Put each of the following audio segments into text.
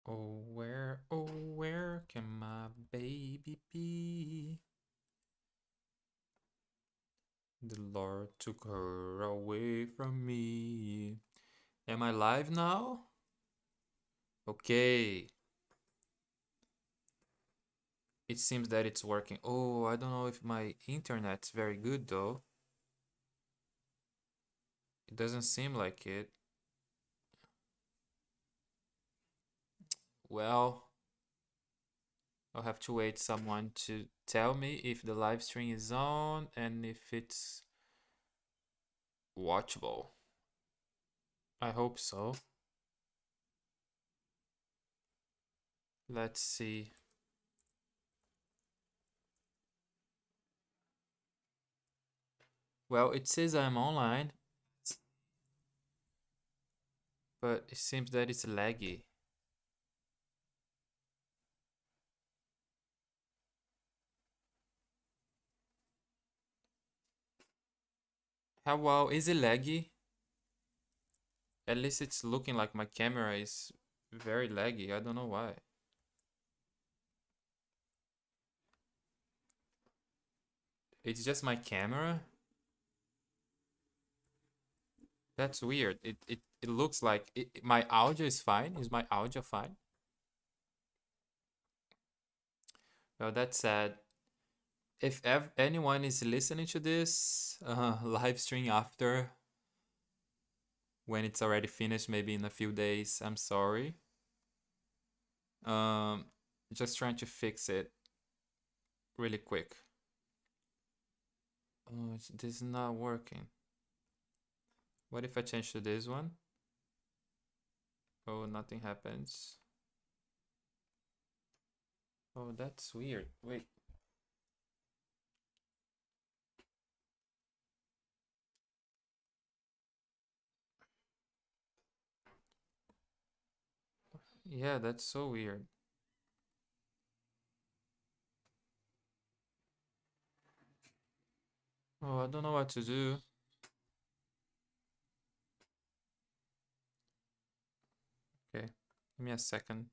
Oh, where can my baby be? The Lord took her away from me. Am I live now? Okay. It seems that it's working. Oh, I don't know if my internet's very good though. It doesn't seem like it. Well, I'll have to wait someone to tell me if the live stream is on and if it's watchable. I hope so. Let's see. Well, it says I'm online, but it seems that it's laggy. How well is it laggy? At least it's looking like my camera is very laggy. I don't know why. It's just my camera? That's weird. It looks like my audio is fine. Is my audio fine? Well, that's sad. If anyone is listening to this live stream after when it's already finished, maybe in a few days, I'm sorry. Um, just trying to fix it really quick. Oh, this is not working. What if I change to this one? Oh, nothing happens. Oh, that's weird. Wait. Yeah, that's so weird. Oh, I don't know what to do. Okay, give me a second.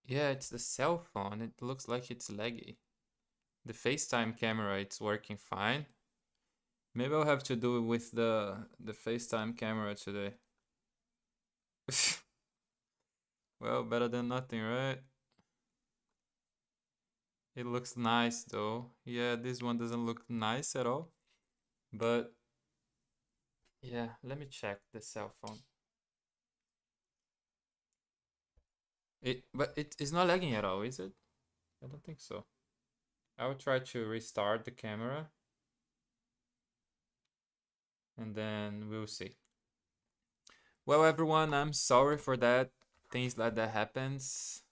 Yeah, it's the cell phone. It looks like it's laggy. The FaceTime camera, it's working fine. Maybe I'll have to do it with the FaceTime camera today. Well, better than nothing, right? It looks nice though. Yeah, this one doesn't look nice at all. But yeah, let me check the cell phone. But it is not lagging at all, is it? I don't think so. I will try to restart the camera and then we'll see. Well, everyone, I'm sorry for that. Things like that happens.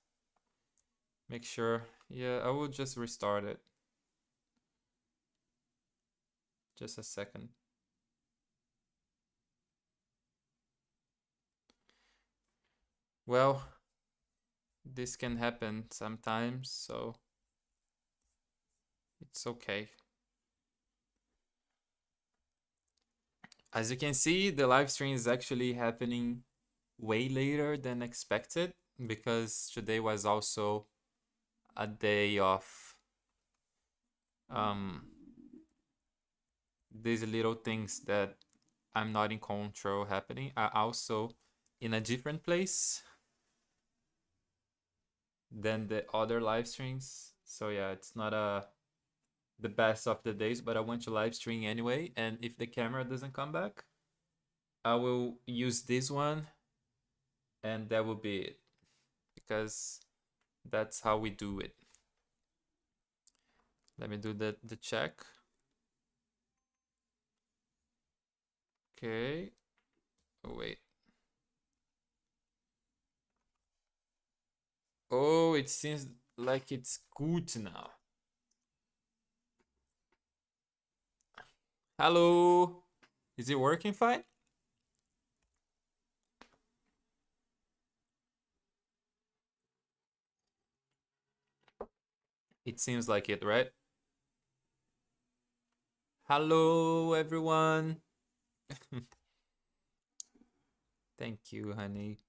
Make sure. Yeah, I will just restart it. Just a second. Well, this can happen sometimes, so it's okay. As you can see, the live stream is actually happening way later than expected because today was also a day of um these little things that I'm not in control happening are also in a different place than the other live streams. So yeah, it's not the best of the days, but I want to live stream anyway. And if the camera doesn't come back, I will use this one and that will be it because that's how we do it. Let me do the check. Okay. Oh, wait. Oh, it seems like it's good now. Hello. Is it working fine? It seems like it, right? Hello, everyone. Thank you, honey.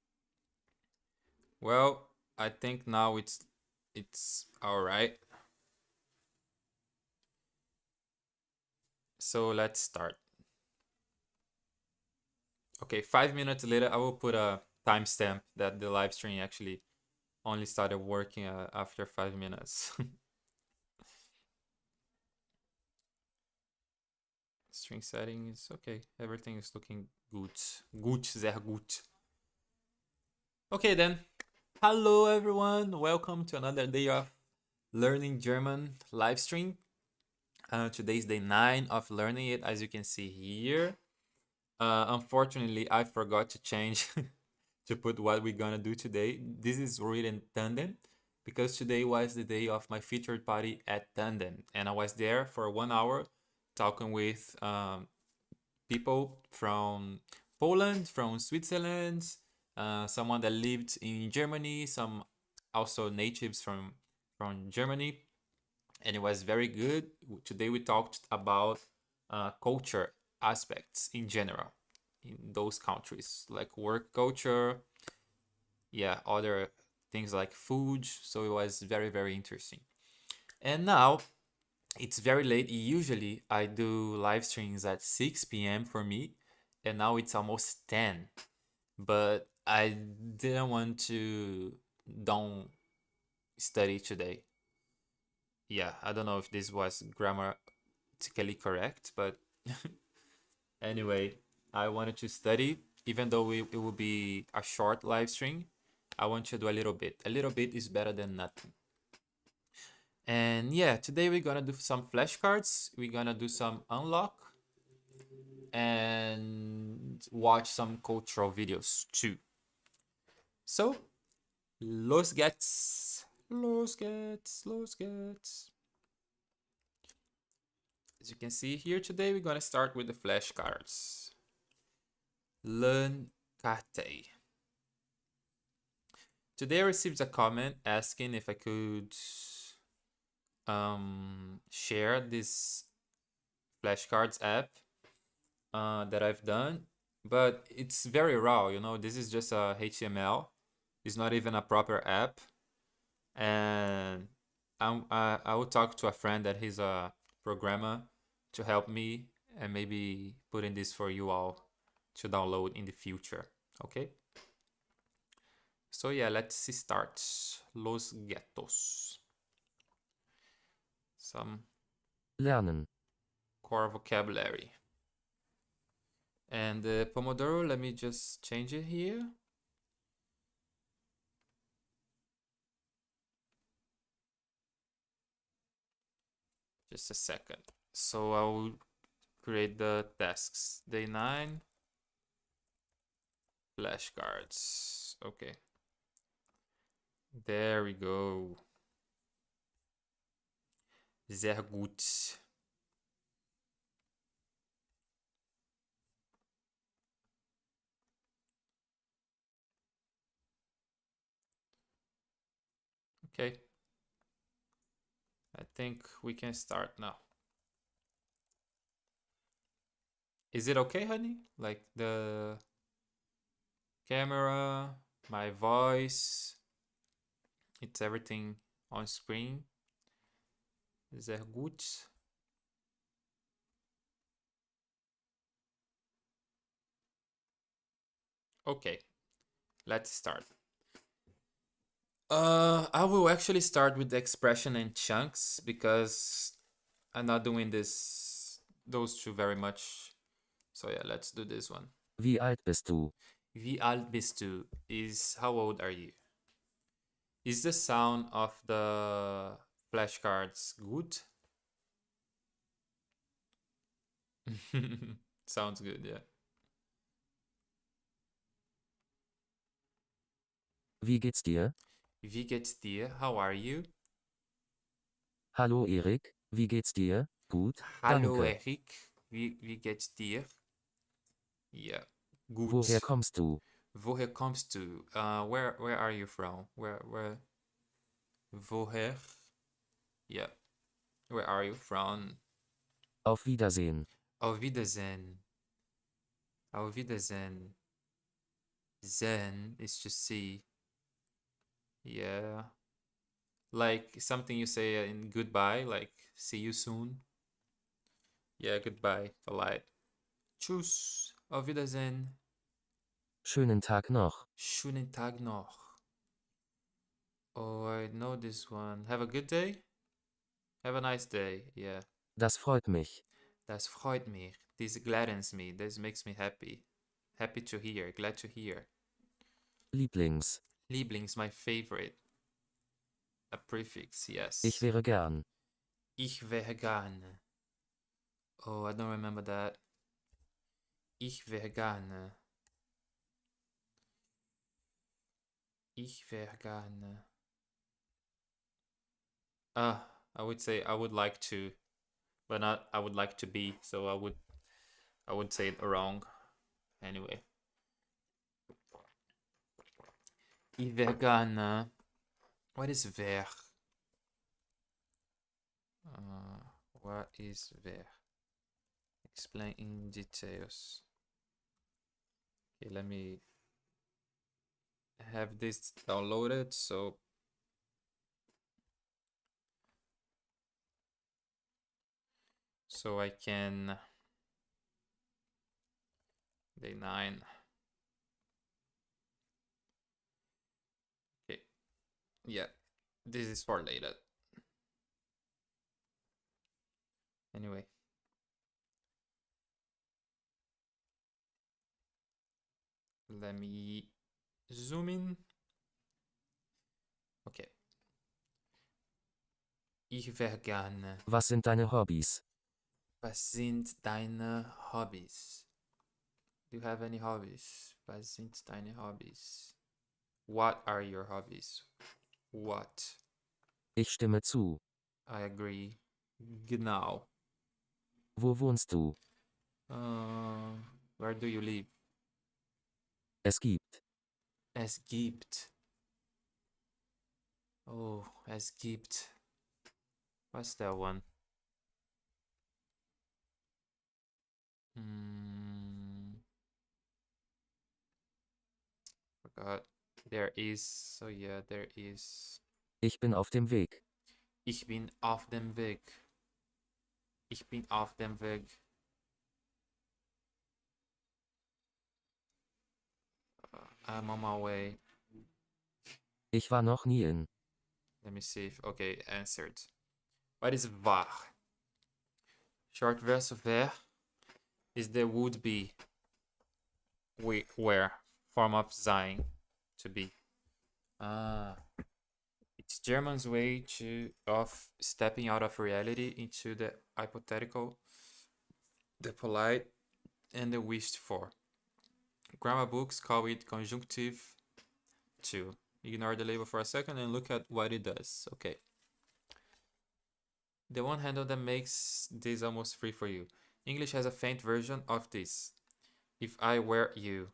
Well, I think now it's all right. So let's start. Okay, 5 minutes later, I will put a timestamp that the live stream actually only started working after 5 minutes. String settings, okay. Everything is looking good. Gut, sehr gut. Okay then. Hello everyone. Welcome to another day of learning German live stream. Today's day 9 of learning it, as you can see here. Unfortunately, I forgot to change to put what we're gonna do today. This is written Tandem because today was the day of my featured party at Tandem, and I was there for 1 hour talking with people from Poland, from Switzerland, someone that lived in Germany, some also natives from Germany, and it was very good. Today we talked about culture aspects in general in those countries, like work culture, yeah, other things like food. So it was very, very interesting. And now it's very late. Usually I do live streams at 6 p.m. for me, and now it's almost 10. But I didn't want to don't study today. Yeah, I don't know if this was grammatically correct, but anyway, I wanted to study, even though it will be a short live stream. I want to do a little bit. A little bit is better than nothing. And yeah, today we're gonna do some flashcards. We're gonna do some unlock and watch some cultural videos too. So, los gets. As you can see here today, we're gonna start with the flashcards. Learn kate. Today I received a comment asking if I could share this flashcards app that I've done, but it's very raw. This is just a HTML. It's not even a proper app, and I will talk to a friend that he's a programmer to help me and maybe putting this for you all to download in the future. Okay. So yeah, let's start. Los gatos. Some Lernen. core vocabulary. And the Pomodoro, let me just change it here. Just a second. So I will create the tasks. Day 9, flashcards. Okay. There we go. Sehr gut. Okay. I think we can start now. Is it okay, honey? Like the camera, my voice, it's everything on screen. Sehr gut. Okay, let's start. I will actually start with the expression and chunks because I'm not doing those two very much. So yeah, let's do this one. Wie alt bist du? Wie alt bist du is how old are you? Is the sound of the flashcards good? Sounds good, yeah. Wie geht's dir? Wie geht's dir? How are you? Hallo Erik, wie geht's dir? Gut, Hallo danke. Erik, wie geht's dir? Yeah, Woher gut. kommst du? Woher kommst du? Where are you from? Where woher? Yeah. Where are you from? Auf Wiedersehen. Auf Wiedersehen. Auf Wiedersehen. Zen is to see. Yeah. Like something you say in goodbye, like see you soon. Yeah, goodbye. Polite. Tschüss. Auf Wiedersehen. Schönen Tag noch. Schönen Tag noch. Oh, I know this one. Have a good day. Have a nice day. Yeah. Das freut mich. Das freut mich. This gladdens me. This makes me happy. Happy to hear. Glad to hear. Lieblings. Lieblings, my favorite. A prefix, yes. Ich wäre gern. Ich wäre gerne. Oh, I don't remember that. Ich wäre gerne. Ich wäre gerne. I would say I would like to, but not I would like to be. So I would say it wrong. Anyway. Ich wäre gerne. What is ver? What is ver? Explain in details. Okay, let me have this downloaded so I can day 9. Okay, yeah, this is for later. Anyway, let me zoom in. Okay. Ich wäre gerne. Was sind deine Hobbys? Was sind deine Hobbys? Do you have any hobbies? Was sind deine Hobbys? What are your hobbies? What? Ich stimme zu. I agree. Genau. Wo wohnst du? Where do you live? Es gibt. Es gibt. Oh, es gibt. What's that one? Forgot. There is. So yeah, there is. Ich bin auf dem Weg. Ich bin auf dem Weg. Ich bin auf dem Weg. I'm on my way. Ich war noch nie in. Let me see if okay, answered. What is war? Short verse of ver is the would be where form of sein to be. It's German's way of stepping out of reality into the hypothetical, the polite, and the wished for. Grammar books call it conjunctive 2. Ignore the label for a second and look at what it does. Okay. The one handle that makes this almost free for you. English has a faint version of this. If I were you,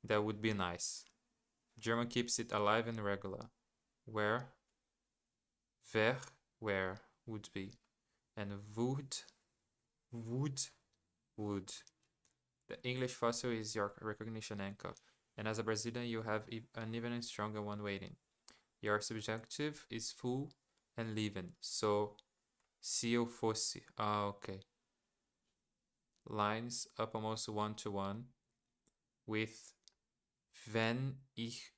that would be nice. German keeps it alive and regular. Where, where would be, and would. The English fossil is your recognition anchor, and as a Brazilian, you have an even stronger one waiting. Your subjunctive is full and living, so se eu fosse. Okay. Lines up almost 1-to-1 with wenn ich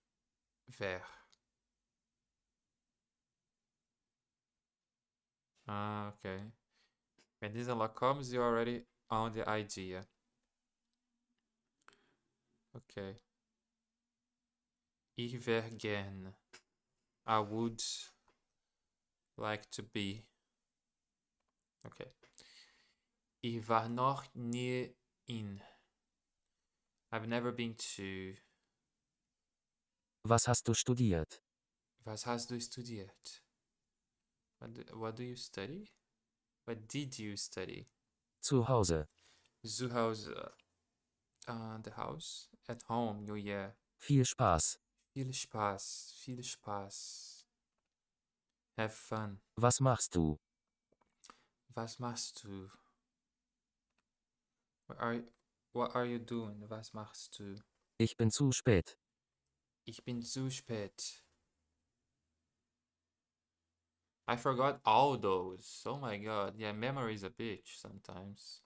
wär. Okay. When this unlock comes, you're already on the idea. Okay. Ich wär gern. I would like to be. Okay. Ich war noch nie in. I've never been to. Was hast du studiert? Was hast du studiert? What do you study? What did you study? Zu Hause. Zu Hause. The house? At home, oh yeah. Viel Spaß. Viel Spaß, viel Spaß. Have fun. Was machst du? Was machst du? What are, what are you doing? Was machst du? Ich bin zu spät. Ich bin zu spät. I forgot all those. Oh my god. Yeah, memory is a bitch sometimes.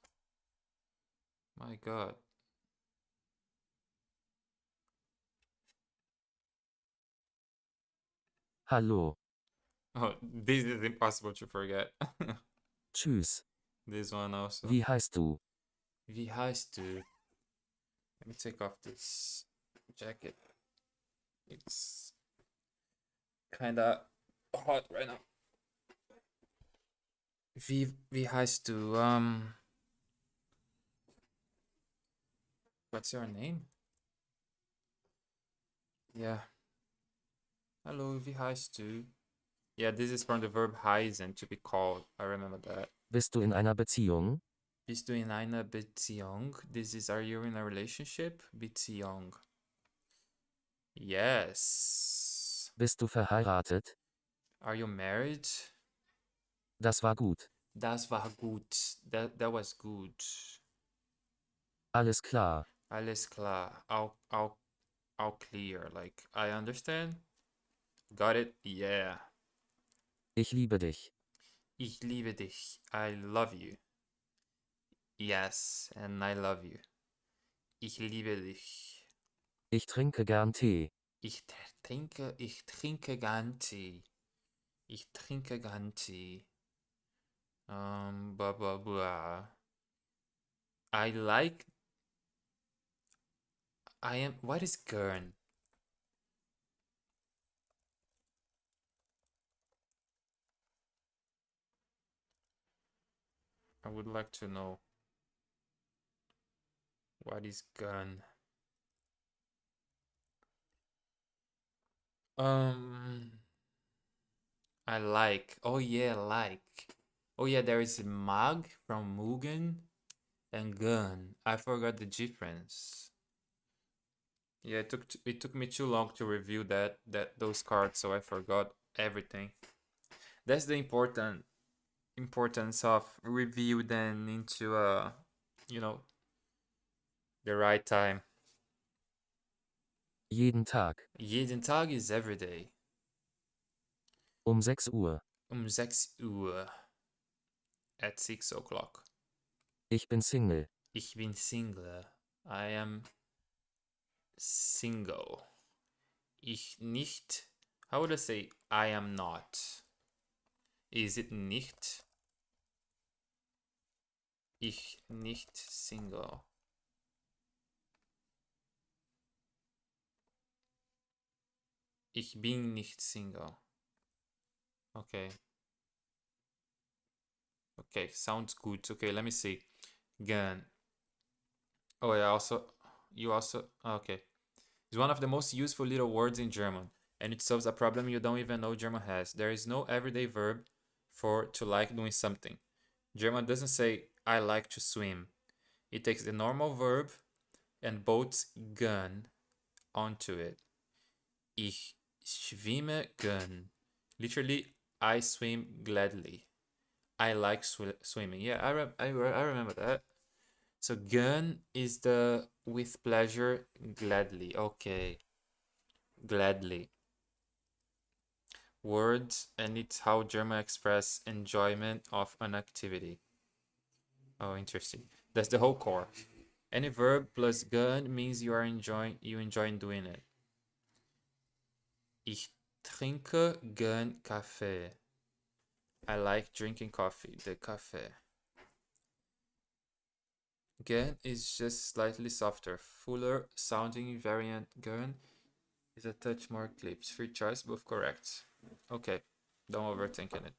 My god. Hallo. Oh, this is impossible to forget. Tschüss. This one also. Wie heißt du? Wie heißt du? Let me take off this jacket. It's kinda hot right now. Wie heißt du? What's your name? Yeah. Hello, wie heißt du? Yeah, this is from the verb heißen, to be called. I remember that. Bist du in einer Beziehung? Bist du in einer Beziehung? This is, are you in a relationship? Beziehung. Yes. Bist du verheiratet? Are you married? Das war gut. Das war gut. That was good. Alles klar. Alles klar. All clear. Like, I understand. Got it? Yeah. Ich liebe dich. Ich liebe dich. I love you. Yes, and I love you. Ich liebe dich. Ich trinke gern Tee. Ich trinke gern Tee. Ich trinke gern Tee. Blah blah blah. I like. I am. What is gern? I would like to know. What is gern? Um, I like. Oh yeah, like. Oh yeah, there is mag from Mugen and gun. I forgot the difference. Yeah, it took me too long to review those cards, so I forgot everything. That's the importance of review then into you know, the right time. Jeden Tag. Jeden Tag is every day. 6 Uhr. 6 Uhr. At 6 o'clock. Ich bin Single. Ich bin Single. I am single. Ich nicht. How would I say I am not? Is it nicht? Ich nicht single. Ich bin nicht single. Okay. Okay, sounds good. Okay, let me see. Again. Oh yeah, okay. It's one of the most useful little words in German, and it solves a problem you don't even know German has. There is no everyday verb for to like doing something. German doesn't say I like to swim. It takes the normal verb and bolts gern onto it. Ich schwimme gern. Literally, I swim gladly. I like swimming. Yeah, I remember that. So gern is the with pleasure, gladly. Okay, gladly. Words, and it's how German express enjoyment of an activity. Oh, interesting. That's the whole core. Any verb plus gern means you enjoy doing it. Ich trinke gern Kaffee. I like drinking coffee. The Kaffee. Gern is just slightly softer, fuller sounding variant. Gern is a touch more clipped. Free choice, both correct. Okay, don't overthinking it.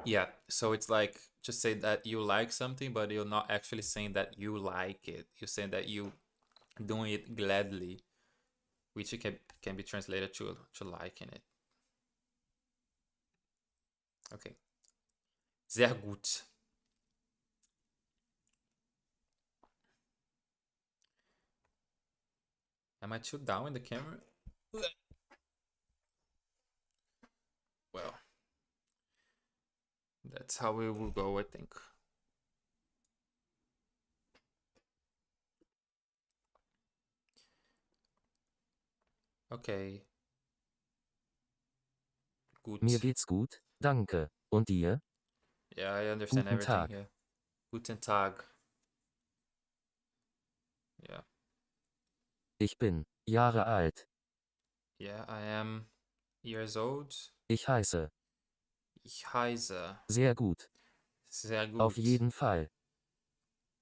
Yeah, so it's like just say that you like something, but you're not actually saying that you like it. You're saying that you doing it gladly, which it can be translated to liking it. Okay. Sehr gut. Am I too down in the camera? That's how we will go, I think. Okay. Mir Gut. geht's gut, danke. Und dir? Yeah, I understand Guten everything Tag. here. Guten Tag. Yeah. Ich bin Jahre alt. Yeah, I am years old. Ich heiße Ich heiße. sehr gut. Sehr Auf gut. jeden Fall.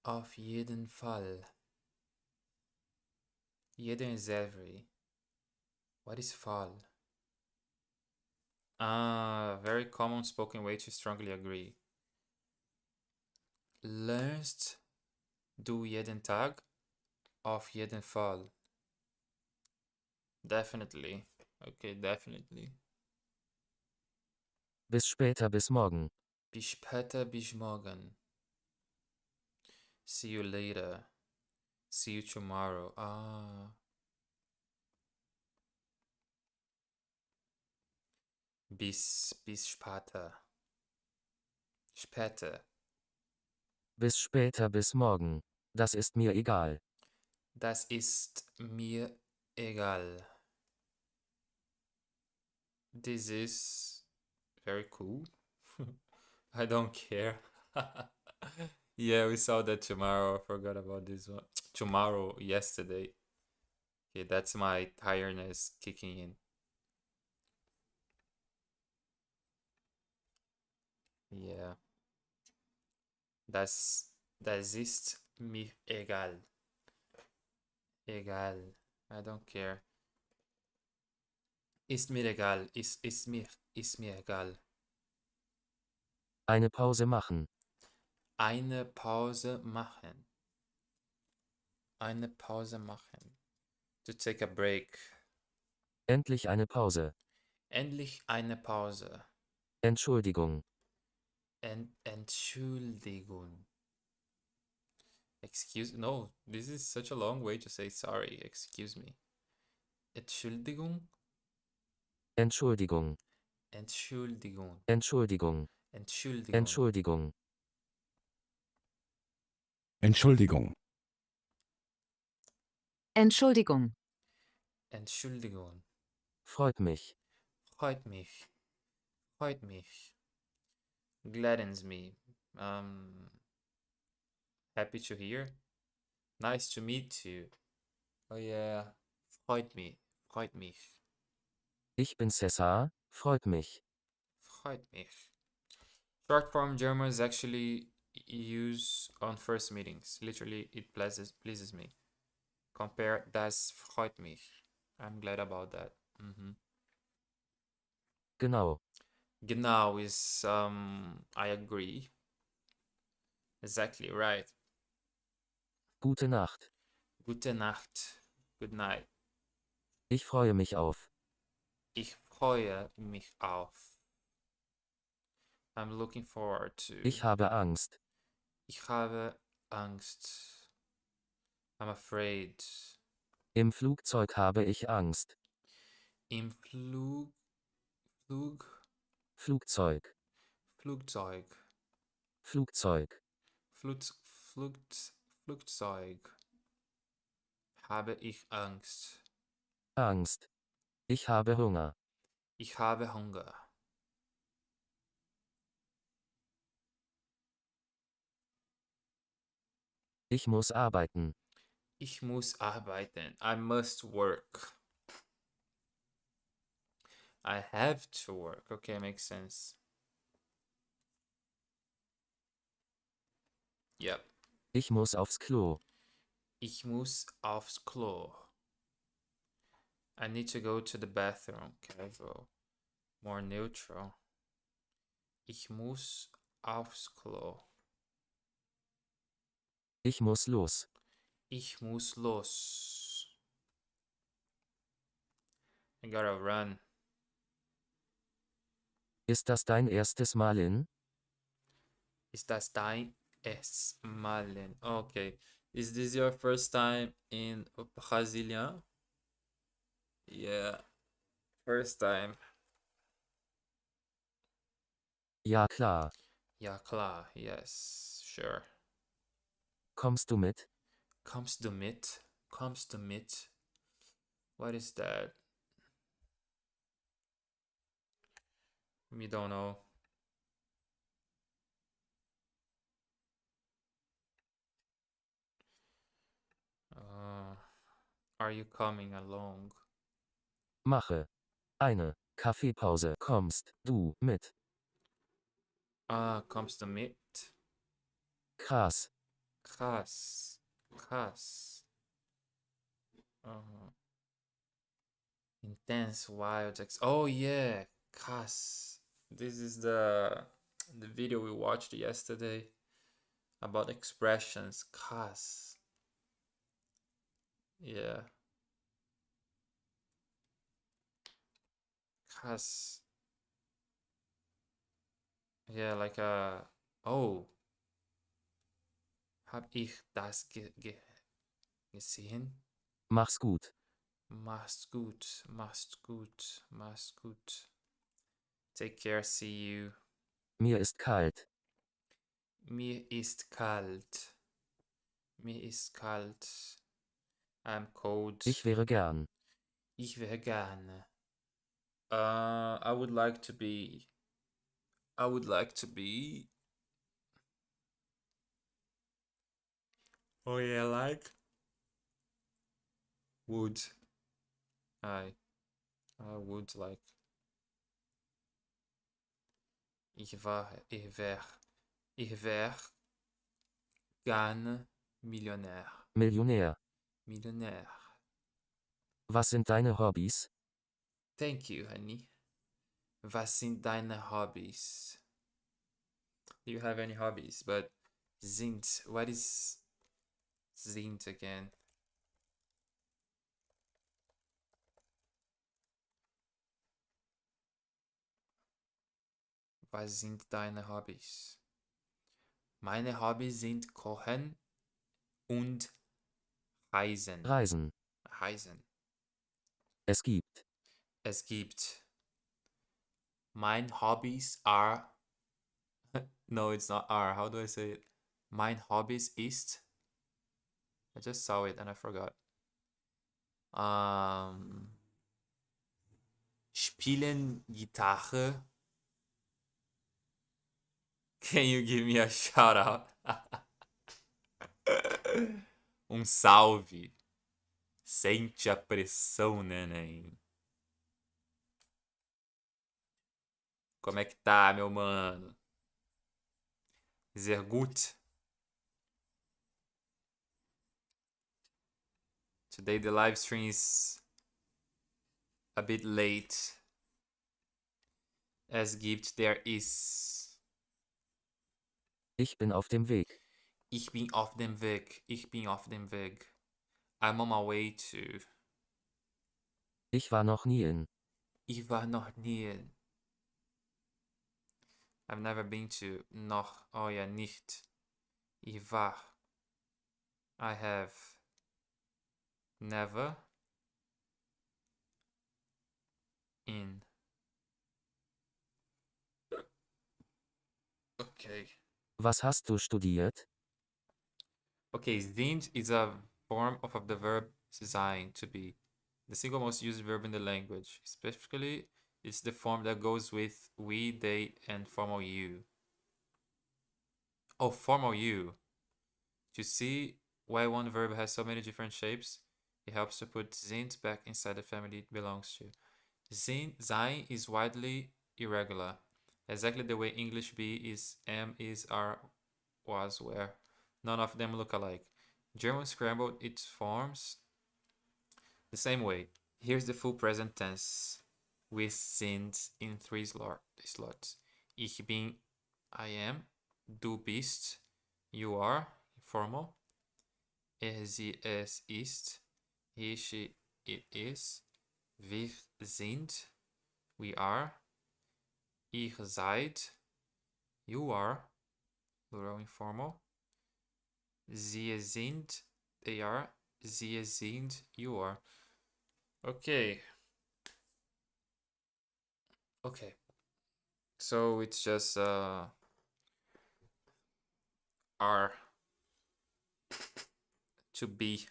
Auf jeden Fall. Jeden is every. What is Fall? Ah, very common spoken way to strongly agree. Lernst du jeden Tag? Auf jeden Fall. Definitely. Okay, definitely. Bis später, bis morgen. Bis später, bis morgen. See you later. See you tomorrow. Ah. Bis später. Später. Bis später, bis morgen. Das ist mir egal. Das ist mir egal. This is very cool. I don't care. Yeah, we saw that tomorrow. I forgot about this one. Tomorrow, yesterday. Okay, that's my tiredness kicking in. Yeah. Das ist mir egal. Egal. I don't care. Ist mir egal. Ist mir egal. Eine Pause machen. Eine Pause machen. Eine Pause machen. To take a break. Endlich eine Pause. Endlich eine Pause. Entschuldigung. Entschuldigung. No, this is such a long way to say sorry. Excuse me. Entschuldigung. Entschuldigung. Entschuldigung. Entschuldigung. Entschuldigung. Entschuldigung. Entschuldigung. Entschuldigung. Entschuldigung. Freut mich. Freut mich. Freut mich. Gladdens me. Happy to hear. Nice to meet you. Oh yeah. Freut mich. Freut mich. Ich bin César. Freut mich. Freut mich. Short form German is actually used on first meetings. Literally, it pleases me. Compare das freut mich. I'm glad about that. Genau. Genau is I agree. Exactly right. Gute Nacht. Gute Nacht. Good night. Ich freue mich auf. Ich freue mich auf. I'm looking forward to. Ich habe Angst. Ich habe Angst. I'm afraid. Im Flugzeug habe ich Angst. Im Flugzeug. Flugzeug. Flugzeug habe ich Angst. Angst. Ich habe Hunger. Ich habe Hunger. Ich muss arbeiten. Ich muss arbeiten. I must work. I have to work. Okay, makes sense. Yep. Ich muss aufs Klo. Ich muss aufs Klo. I need to go to the bathroom. Casual. More neutral. Ich muss aufs Klo. Ich muss los. Ich muss los. I gotta run. Ist das dein erstes Mal in? Ist das dein erstes Mal in? Okay. Is this your first time in Brazilian? Yeah. First time. Ja klar. Ja, klar. Yes, sure. Kommst du mit? Kommst du mit? Kommst du mit? What is that? We don't know. Uh, are you coming along? Mache eine Kaffeepause. Kommst du mit? Kommst du mit? Krass. Krass. Krass. Uh, intense wild Oh yeah, krass. This is the video we watched yesterday about expressions. Krass. Yeah. Krass. Yeah, like oh, hab ich das gesehen? Mach's gut. Mach's gut, mach's gut, mach's gut. Take care, see you. Mir ist kalt. Mir ist kalt. Mir ist kalt. I'm cold. Ich wäre gern. Ich wäre gerne. I would like to be. I would like to be. Oh yeah, like would. I would like. Ich wär gerne Millionär. Millionär. Millionär. Was sind deine Hobbys? Thank you, honey. Was sind deine Hobbys? Do you have any hobbies? But sind, what is sind again? Was sind deine Hobbys? Meine Hobbys sind Kochen und Reisen. Reisen. Reisen. Es gibt. Es gibt. Mein Hobbys are. No, it's not are. How do I say it? Mein Hobbys ist. I just saw it and I forgot. Spielen Gitarre. Can you give me a shout out? Salve. Sente a pressão, neném. Como é que tá, meu mano? Sehr gut. Today the live stream is a bit late. Es gibt there is. Ich bin auf dem Weg. Ich bin auf dem Weg. Ich bin auf dem Weg. I'm on my way to. Ich war noch nie in. Ich war noch nie in. I've never been to. Noch. Oh ja, nicht. Ich war. I have. Never. In. Okay. Was hast du studiert? Okay, sind is a form of the verb sein, to be. The single most used verb in the language. Specifically, it's the form that goes with we, they, and formal you. Oh, formal you. To see why one verb has so many different shapes, it helps to put sind back inside the family it belongs to. Sein is widely irregular, exactly the way English be is, am, is, are, was, were. None of them look alike. German scrambled its forms the same way. Here's the full present tense with sind in 3 slots. Ich bin, I am. Du bist, you are, formal. Er, sie, es ist. He, she, it is. Wir sind, we are. Ihr seid, you are, plural informal. Sie sind, they are. Sie sind, you are. Okay. Okay. So it's just are to be.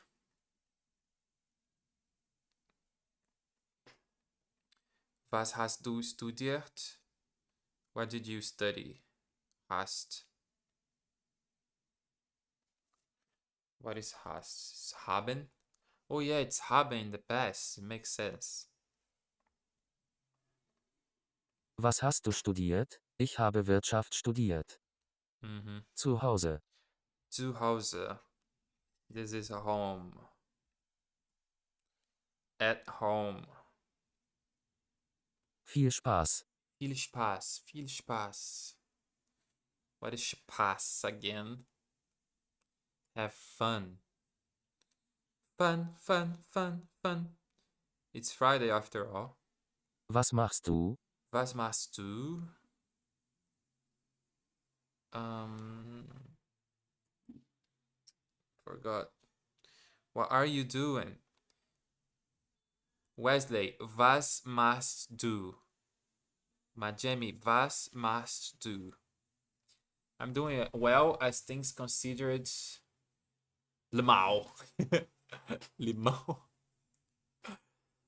Was hast du studiert? What did you study? Hast. What is hast? Haben? Oh yeah, it's haben in the past. It makes sense. Was hast du studiert? Ich habe Wirtschaft studiert. Zu Hause. Zu Hause. This is a home. At home. Viel Spaß. Viel Spaß. Viel Spaß. What is Spaß again? Have fun. Fun, fun, fun, fun. It's Friday after all. Was machst du? Was machst du? Forgot. What are you doing? Wesley, was machst du? Majemi, was machst du? I'm doing well as things considered. Limau. Limau.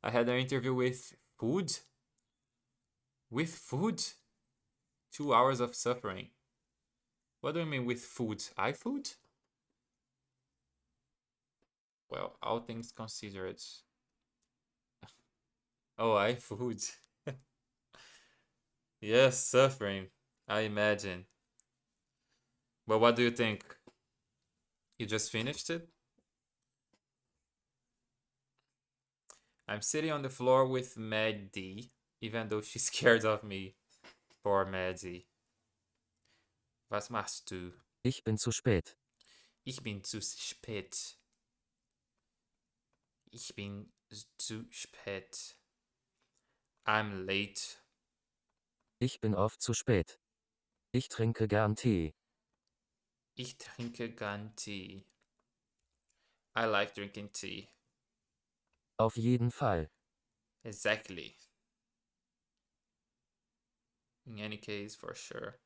I had an interview with food. With food? 2 hours of suffering. What do you mean with food? iFood? Well, all things considered. Oh, iFood. Yes, suffering. I imagine. But what do you think? You just finished it? I'm sitting on the floor with Maddie, even though she's scared of me. Poor Maddie. Was machst du? Ich bin zu spät. Ich bin zu spät. Ich bin zu spät. I'm late. Ich bin oft zu spät. Ich trinke gern Tee. Ich trinke gern Tee. I like drinking tea. Auf jeden Fall. Exactly. In any case, for sure.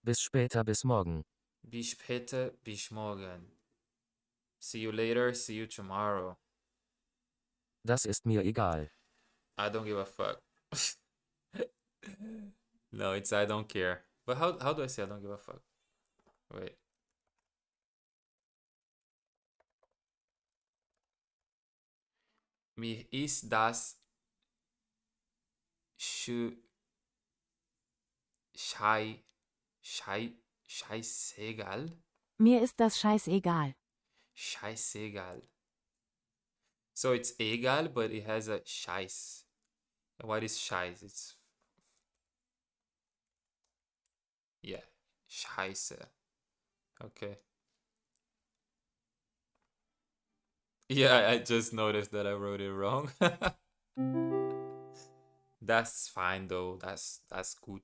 Bis später, bis morgen. Bis später, bis morgen. See you later, see you tomorrow. Das ist mir egal. I don't give a fuck. No, it's I don't care. But how do I say I don't give a fuck? Wait. Mir ist das scheißegal. Mir ist das scheißegal. Scheißegal. So it's egal, but it has a scheiß. What is scheiß? It's yeah, scheiße. Okay. Yeah, I just noticed that I wrote it wrong. That's fine though. That's good.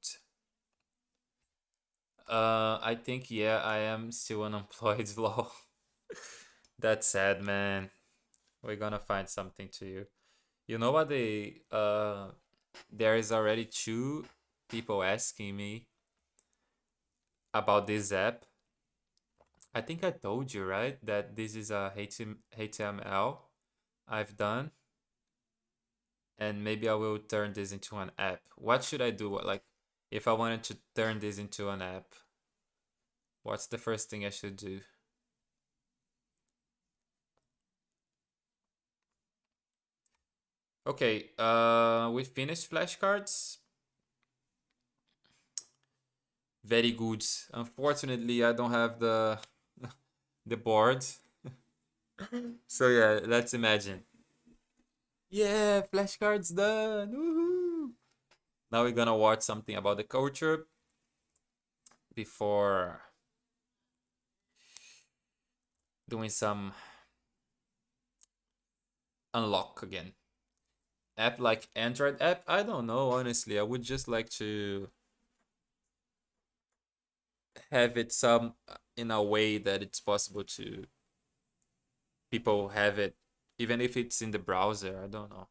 I think yeah, I am still unemployed, lol. That's sad, man. We're gonna find something to you. You know what there is already 2 people asking me about this app. I think I told you, right, that this is a HTML I've done, and maybe I will turn this into an app. What should I do? Like, if I wanted to turn this into an app, what's the first thing I should do? Okay, we finished flashcards. Very good. Unfortunately, I don't have the the board. So yeah, let's imagine. Yeah, flashcards done. Woohoo! Now we're gonna watch something about the culture before doing some unlock again. App like Android app? I don't know, honestly. I would just like to have it some in a way that it's possible to people have it, even if it's in the browser. I don't know.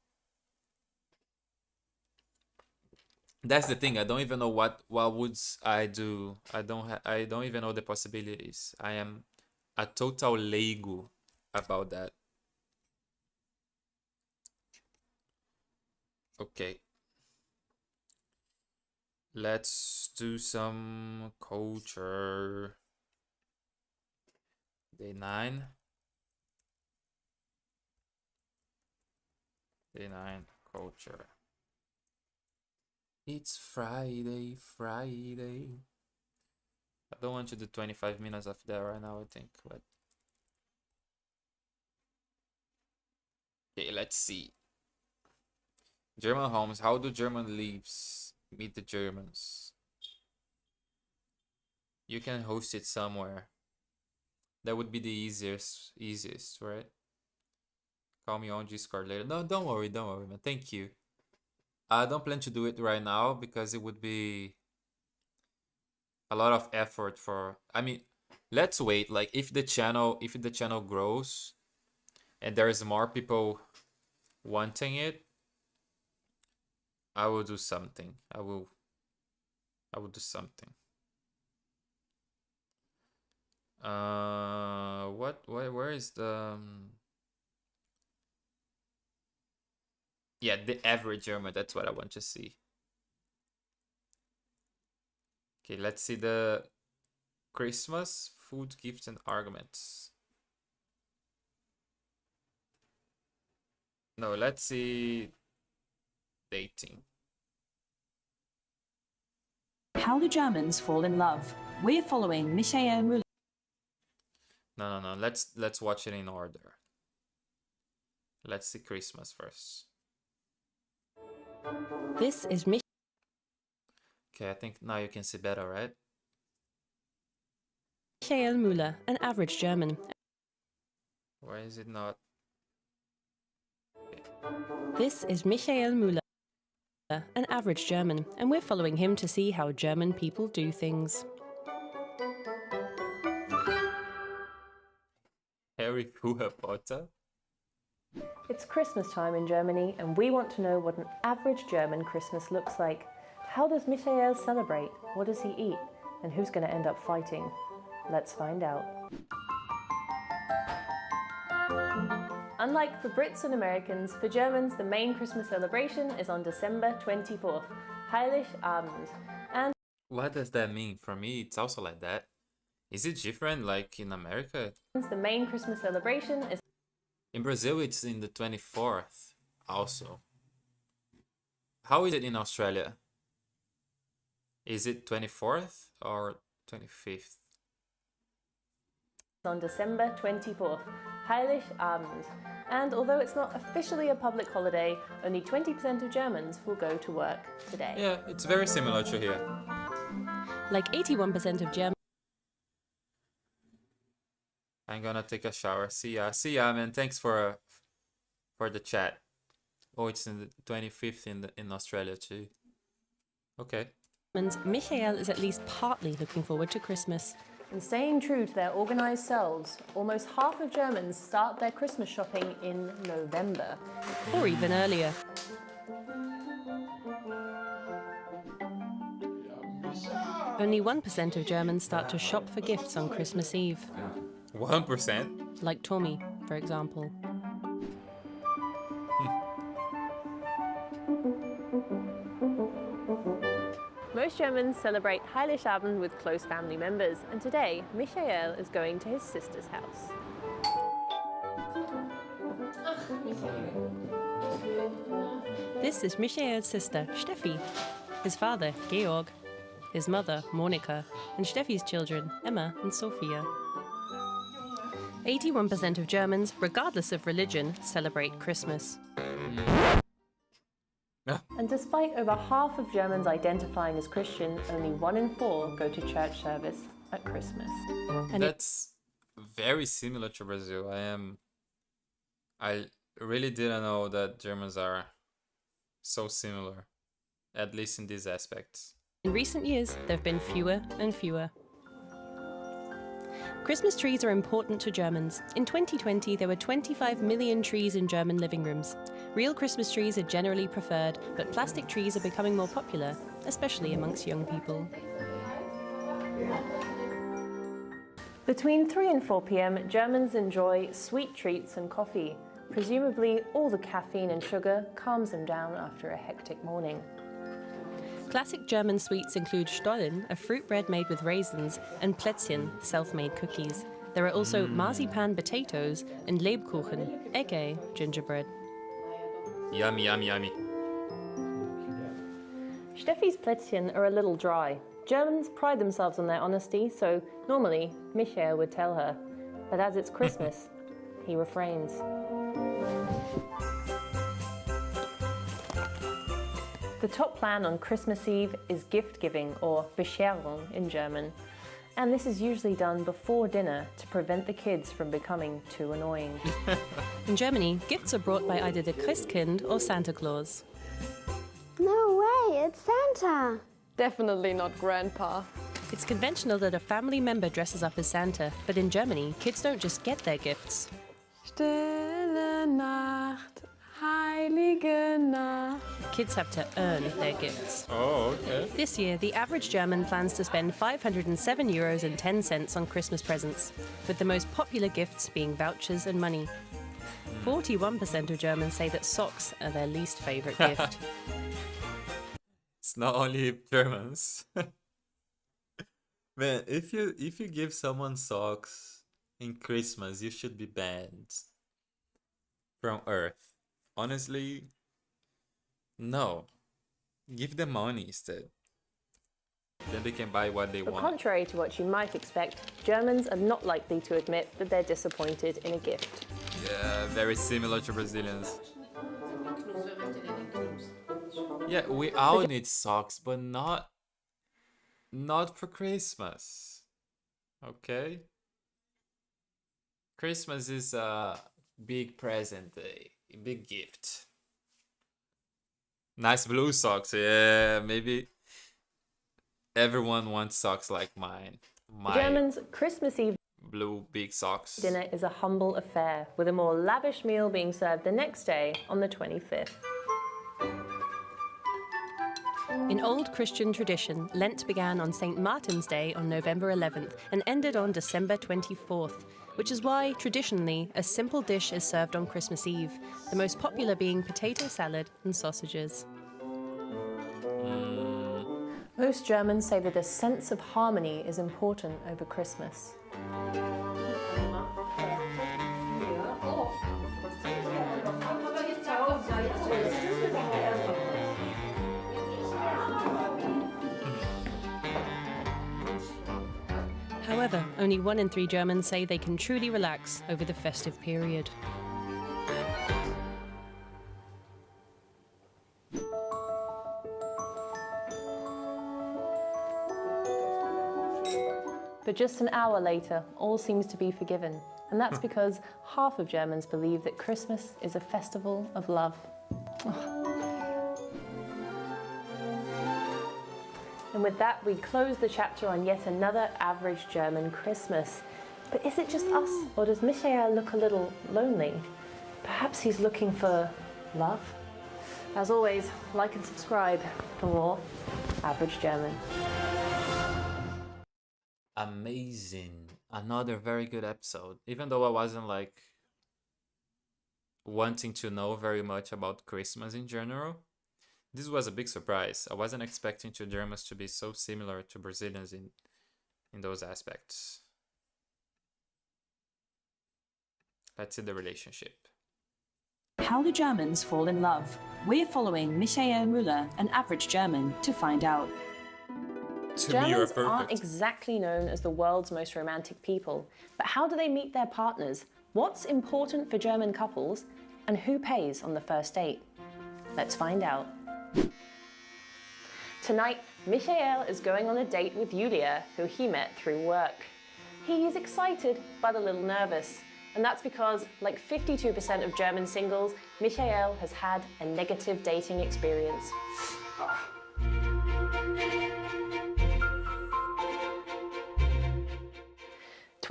That's the thing. I don't even know what would I do. I don't even know the possibilities. I am a total leigo about that. Okay. Let's do some culture. Day 9. Day 9 culture. It's Friday, Friday. I don't want to do 25 minutes of that right now, I think, but okay, let's see. German homes. How do German leaves meet the Germans? You can host it somewhere. That would be the easiest, right? Call me on Discord later. No, don't worry, man. Thank you. I don't plan to do it right now because it would be a lot of effort for. I mean, let's wait. Like if the channel grows and there's more people wanting it, I will do something. I will do something. Where is the yeah, the average German, that's what I want to see. Okay, let's see the Christmas food, gifts, and arguments. No, let's see dating. How do Germans fall in love? We're following Michael Müller. No. Let's watch it in order. Let's see Christmas first. This is Okay, I think now you can see better, right? Michael Müller, an average German. Why is it not? Okay. This is Michael Müller, an average German, and we're following him to see how German people do things. Harry Potter? It's Christmas time in Germany, and we want to know what an average German Christmas looks like. How does Michael celebrate? What does he eat? And who's going to end up fighting? Let's find out. Unlike for Brits and Americans, for Germans the main Christmas celebration is on December 24th, Heiligabend. And what does that mean? For me, it's also like that. Is it different like in America? the main Christmas celebration is in Brazil, it's in the 24th also. How is it in Australia? Is it 24th or 25th? on December 24th, Heiligabend. And although it's not officially a public holiday, only 20% of Germans will go to work today. Yeah, it's very similar to here. Like 81% of Germans. I'm gonna take a shower. See ya, man. Thanks for the chat. Oh, it's in the 25th in Australia too. Okay. Michael is at least partly looking forward to Christmas. And staying true to their organised selves, almost half of Germans start their Christmas shopping in November. Or even earlier. Only 1% of Germans start to shop for gifts on Christmas Eve. 1%? Like Tommy, for example. Most Germans celebrate Heiligabend with close family members, and today, Michael is going to his sister's house. This is Michael's sister, Steffi, his father, Georg, his mother, Monika, and Steffi's children, Emma and Sophia. 81% of Germans, regardless of religion, celebrate Christmas. And despite over half of Germans identifying as Christian, only 1 in 4 go to church service at Christmas. And that's very similar to Brazil. I really didn't know that Germans are so similar, at least in these aspects. in recent years, there have been fewer and fewer. Christmas trees are important to Germans. In 2020, there were 25 million trees in German living rooms. Real Christmas trees are generally preferred, but plastic trees are becoming more popular, especially amongst young people. Between 3 and 4 p.m, Germans enjoy sweet treats and coffee. Presumably, all the caffeine and sugar calms them down after a hectic morning. Classic German sweets include Stollen, a fruit bread made with raisins, and Plätzchen, self-made cookies. There are also marzipan potatoes and Lebkuchen, aka gingerbread. Yummy, yummy, yummy. Steffi's Plätzchen are a little dry. Germans pride themselves on their honesty, so normally Michael would tell her. But as it's Christmas, he refrains. The top plan on Christmas Eve is gift-giving, or Bescherung in German. And this is usually done before dinner to prevent the kids from becoming too annoying. In Germany, gifts are brought by either the Christkind or Santa Claus. No way, it's Santa. Definitely not Grandpa. It's conventional that a family member dresses up as Santa, but in Germany, kids don't just get their gifts. Stille Nacht, heilige Nacht. Kids have to earn their gifts. Oh, okay. This year, the average German plans to spend €507.10 on Christmas presents, with the most popular gifts being vouchers and money. 41% of Germans say that socks are their least favourite gift. It's not only Germans. Man, if you give someone socks in Christmas, you should be banned from Earth. Honestly, no. Give them money instead. Then they can buy what they But want. contrary to what you might expect, Germans are not likely to admit that they're disappointed in a gift. Yeah, very similar to Brazilians. Yeah, we all need socks, but not for Christmas. Okay? Christmas is a big present, a big gift. Nice blue socks, yeah, maybe everyone wants socks like mine. My Germans' Christmas Eve blue big socks. dinner is a humble affair, with a more lavish meal being served the next day on the 25th. In old Christian tradition, Lent began on St. Martin's Day on November 11th and ended on December 24th, which is why, traditionally, a simple dish is served on Christmas Eve, the most popular being potato salad and sausages. Most Germans say that a sense of harmony is important over Christmas. However, only 1 in 3 Germans say they can truly relax over the festive period. But just an hour later, all seems to be forgiven. And that's because half of Germans believe that Christmas is a festival of love. And with that, we close the chapter on yet another average German Christmas. But is it just us, or does Michael look a little lonely? Perhaps he's looking for love? As always, like and subscribe for more Average German. Amazing. Another very good episode. Even though I wasn't like wanting to know very much about Christmas in general, this was a big surprise. I wasn't expecting to Germans to be so similar to Brazilians in those aspects. Let's see the relationship. How do Germans fall in love? We're following Michael Müller, an average German, to find out. To me, you're Germans aren't perfect. exactly known as the world's most romantic people, but how do they meet their partners? What's important for German couples? And who pays on the first date? Let's find out. Tonight, Michael is going on a date with Julia, who he met through work. He's excited but a little nervous, and that's because, like 52% of German singles, Michael has had a negative dating experience.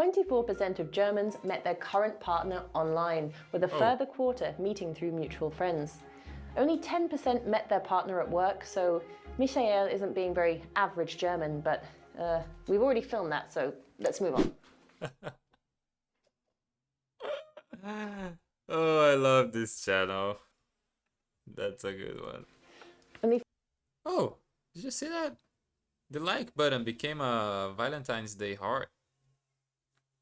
24% of Germans met their current partner online, with a further quarter meeting through mutual friends. Only 10% met their partner at work, so Michael isn't being very average German, but we've already filmed that, so let's move on. Oh, I love this channel. That's a good one. Oh, did you see that? The like button became a Valentine's Day heart.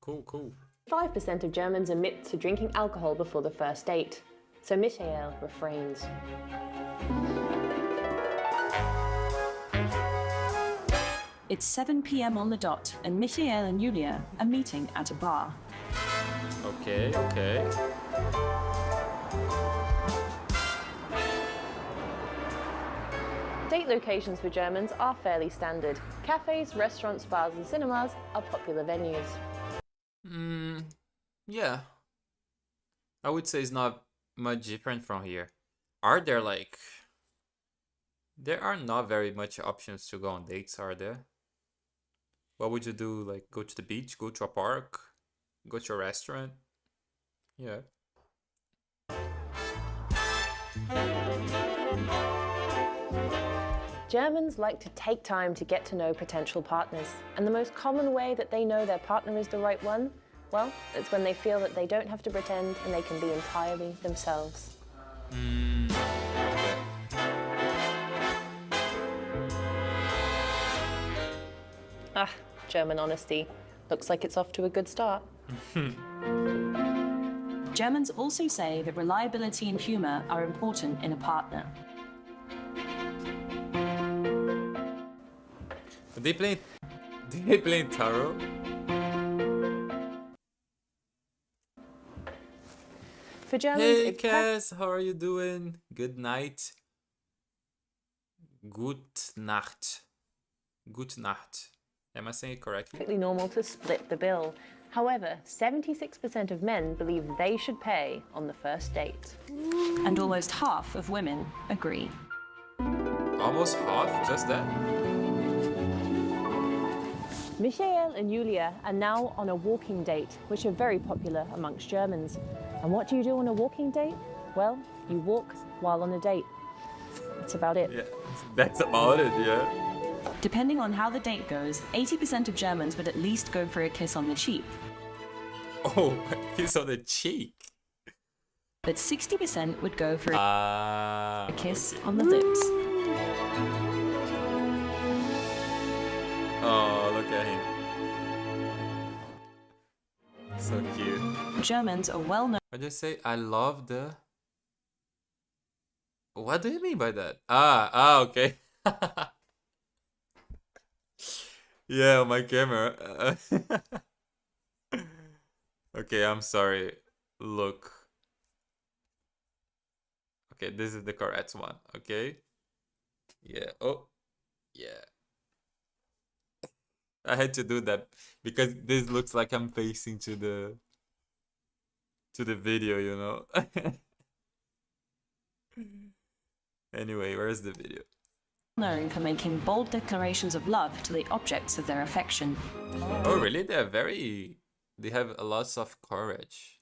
Cool, cool. 5% of Germans admit to drinking alcohol before the first date, so Michael refrains. It's 7 p.m. on the dot, and Michael and Julia are meeting at a bar. Okay, okay. Date locations for Germans are fairly standard. Cafes, restaurants, bars and cinemas are popular venues. Yeah. I would say it's not much different from here. Are there like... There are not very much options to go on dates, are there? What would you do? Like go to the beach, go to a park, go to a restaurant? Yeah. Germans like to take time to get to know potential partners, and the most common way that they know their partner is the right one, well, it's when they feel that they don't have to pretend and they can be entirely themselves. Ah, German honesty. Looks like it's off to a good start. Germans also say that reliability and humour are important in a partner. They play tarot? For Germans, Hey it's Cass, how are you doing? Good night. Gut Nacht. Gut Nacht. Am I saying it correctly? perfectly normal to split the bill. However, 76% of men believe they should pay on the first date. And almost half of women agree. Almost half? Just that? Michael and Julia are now on a walking date, which are very popular amongst Germans. And what do you do on a walking date? Well, you walk while on a date. That's about it. Yeah, that's about it, yeah. Depending on how the date goes, 80% of Germans would at least go for a kiss on the cheek. Oh, a kiss on the cheek. But 60% would go for a kiss okay. on the lips. Oh, look at him. So cute. Germans are well known What do you say? I love the... What do you mean by that? Okay. Yeah, my camera. Okay, I'm sorry. Look. Okay, this is the correct one. Okay. Yeah. Oh. Yeah. I had to do that because this looks like I'm facing to the video, you know. Anyway, where's the video? for making bold declarations of love to the objects of their affection. Oh, really? They have a lots of courage.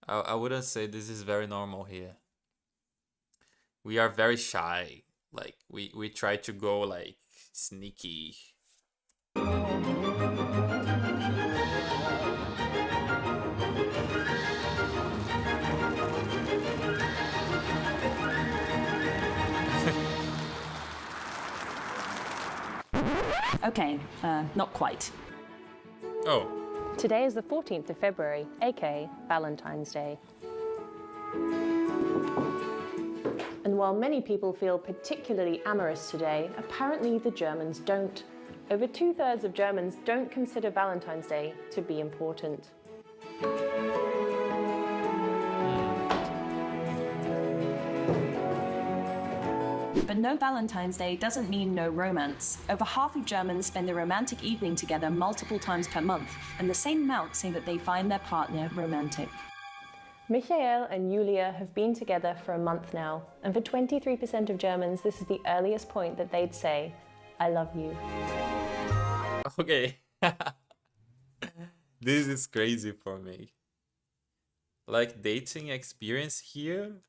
I wouldn't say this is very normal here. We are very shy. Like we try to go like sneaky. Okay, not quite. Oh. Today is the 14th of February, aka Valentine's Day. And while many people feel particularly amorous today, apparently the Germans don't. Over 2/3 of Germans don't consider Valentine's Day to be important. But no Valentine's Day doesn't mean no romance. Over half of Germans spend a romantic evening together multiple times per month, and the same amount say that they find their partner romantic. Michael and Julia have been together for a month now, and for 23% of Germans, this is the earliest point that they'd say, I love you. Okay. This is crazy for me. Like dating experience here,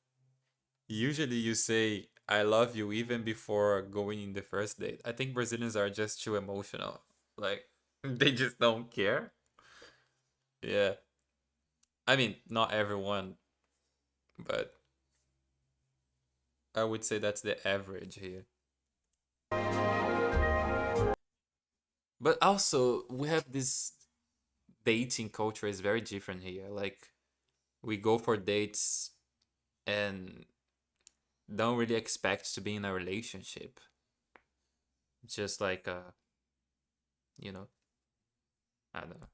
usually you say I love you even before going in the first date. I think Brazilians are just too emotional. Like they just don't care. Yeah. I mean, not everyone, but I would say that's the average here. But also, we have this dating culture is very different here. Like we go for dates and don't really expect to be in a relationship. Just like you know, I don't know.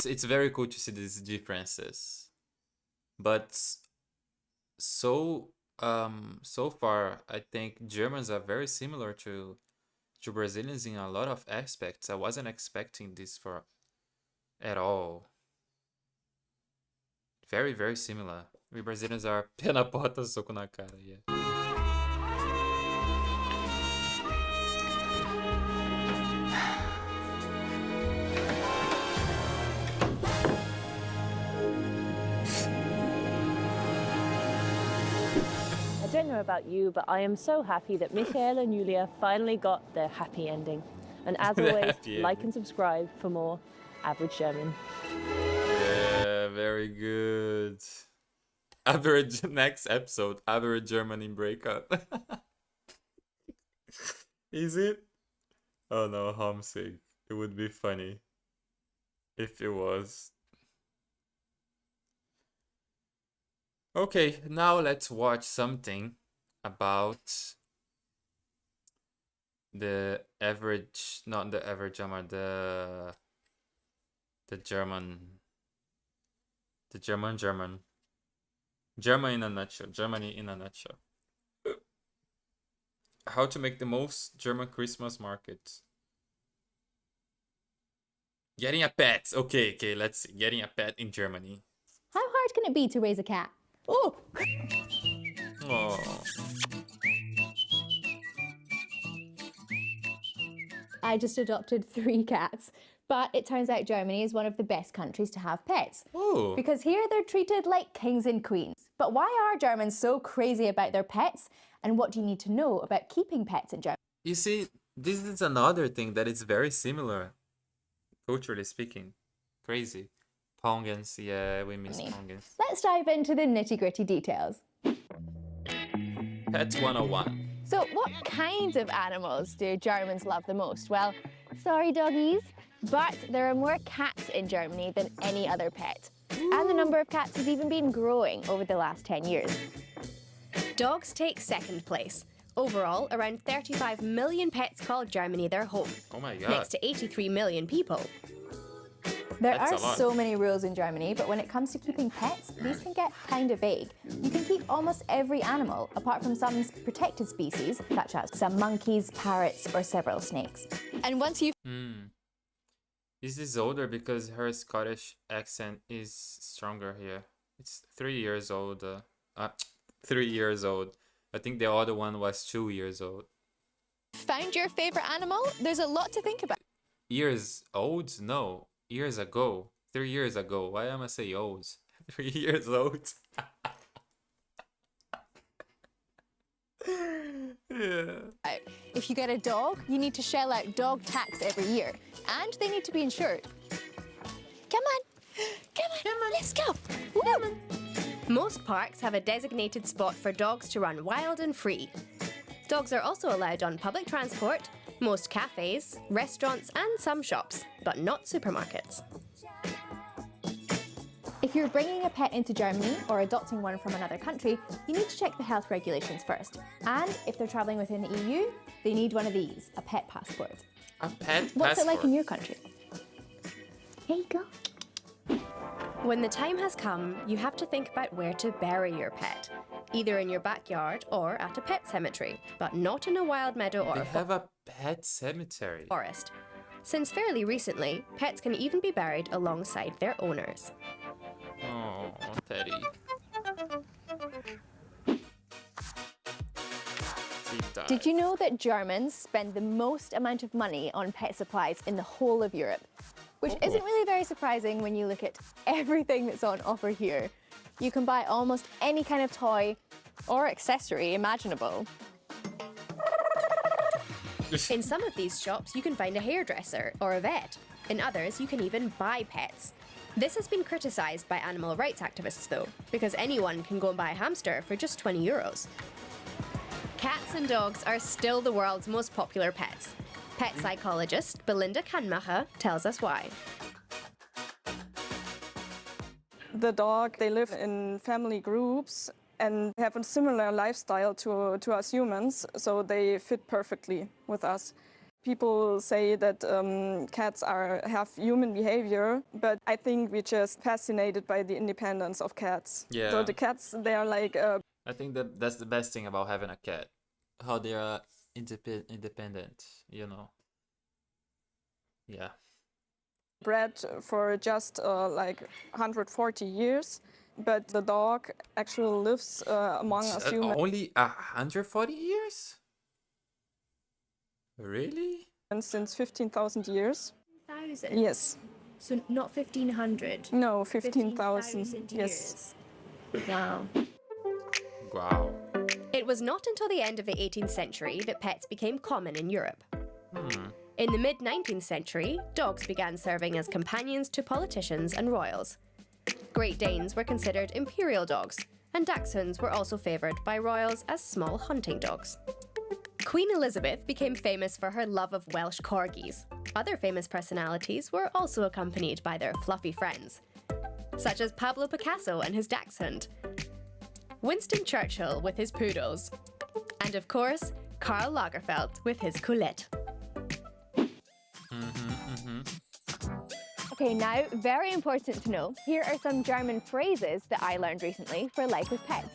It's very cool to see these differences. But so far I think Germans are very similar to Brazilians in a lot of aspects. I wasn't expecting this for at all. Very, very similar. We Brazilians are pé na porta, soco na cara, yeah. I don't know about you, but I am so happy that Michael and Julia finally got their happy ending. And as The always, happy like ending. and subscribe for more Average German. Yeah, very good. Average next episode, average German in breakup. Is it? Oh no, homesick. It would be funny if it was. Okay, now let's watch something about the average, not the average German, the German, German in a nutshell, Germany in a nutshell. How to make the most German Christmas market. Getting a pet. Okay, let's see. Getting a pet in Germany. How hard can it be to raise a cat? Oh! Oh, I just adopted 3 cats. But it turns out Germany is one of the best countries to have pets. oh. Because here they're treated like kings and queens. But why are Germans so crazy about their pets? And what do you need to know about keeping pets in Germany? You see, this is another thing that is very similar, culturally speaking. Crazy. Pongens, yeah, we miss Pongens. Let's dive into the nitty-gritty details. Pets 101. So what kinds of animals do Germans love the most? Well, sorry doggies, but there are more cats in Germany than any other pet. And the number of cats has even been growing over the last 10 years. Dogs take second place. Overall, around 35 million pets call Germany their home, Oh my god. next to 83 million people. There That's are a lot. so many rules in Germany, but when it comes to keeping pets, these can get kind of vague. You can keep almost every animal, apart from some protected species, such as some monkeys, parrots, or several snakes. And once you've This is older because her Scottish accent is stronger here. It's 3 years old. 3 years old. I think the other one was 2 years old. found your favorite animal, there's a lot to think about. Years old? No. Years ago. 3 years ago. Why am I say old? 3 years old. Yeah. If you get a dog, you need to shell out dog tax every year, and they need to be insured. Come on, let's go. Woo! Most parks have a designated spot for dogs to run wild and free. Dogs are also allowed on public transport, most cafes, restaurants, and some shops, but not supermarkets. If you're bringing a pet into Germany or adopting one from another country, you need to check the health regulations first. And if they're traveling within the EU, they need one of these, a pet passport. A pet What's it like in passport. your country? Here you go. When the time has come, you have to think about where to bury your pet, either in your backyard or at a pet cemetery, but not in a wild meadow or They a have a pet cemetery. forest. Since fairly recently, pets can even be buried alongside their owners. Oh, Teddy. Tita. Did you know that Germans spend the most amount of money on pet supplies in the whole of Europe? Which isn't really very surprising when you look at everything that's on offer here. You can buy almost any kind of toy or accessory imaginable. In some of these shops, you can find a hairdresser or a vet. In others, you can even buy pets. This has been criticised by animal rights activists, though, because anyone can go and buy a hamster for just 20 euros. Cats and dogs are still the world's most popular pets. Pet psychologist Belinda Kannmacher tells us why. The dog, they live in family groups and have a similar lifestyle to us humans, so they fit perfectly with us. People say that cats have human behavior, but I think we're just fascinated by the independence of cats. Yeah. So the cats, they are like... I think that's the best thing about having a cat. How they are independent, you know. Yeah. bred for just like 140 years, but the dog actually lives among us humans. Only 140 years? Really? And since 15,000 years. 1,000? Yes. So not 1,500? No, 15,000. 15,000 Yes. years. Wow. Wow. It was not until the end of the 18th century that pets became common in Europe. In the mid-19th century, dogs began serving as companions to politicians and royals. Great Danes were considered imperial dogs, and dachshunds were also favoured by royals as small hunting dogs. Queen Elizabeth became famous for her love of Welsh corgis. Other famous personalities were also accompanied by their fluffy friends, such as Pablo Picasso and his dachshund, Winston Churchill with his poodles, and of course, Karl Lagerfeld with his coulette. Okay, now, very important to know, here are some German phrases that I learned recently for life with pets.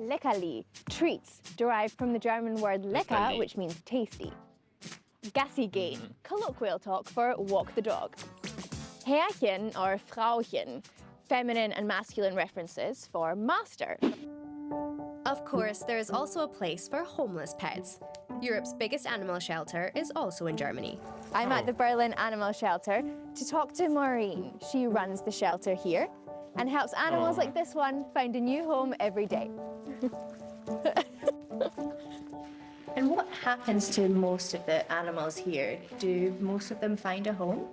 Leckerli, treats, derived from the German word lecker, which means tasty. Gassi gehen, colloquial talk for walk the dog. Herrchen or Frauchen, feminine and masculine references for master. Of course, there is also a place for homeless pets. Europe's biggest animal shelter is also in Germany. I'm at the Berlin Animal Shelter to talk to Maureen. She runs the shelter here and helps animals like this one find a new home every day. And what happens to most of the animals here? Do most of them find a home?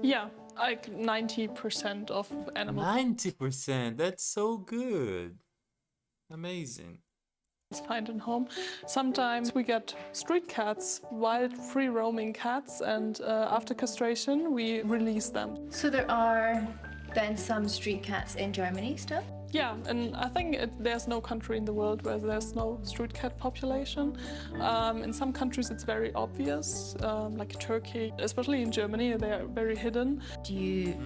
Yeah, like 90% of animals 90%. That's so good. Amazing. find a home. Sometimes we get street cats, wild, free-roaming cats, and after castration, we release them. So there are then some street cats in Germany still? Yeah, and I think there's no country in the world where there's no street cat population. In some countries it's very obvious, like Turkey, especially in Germany, they are very hidden. Do you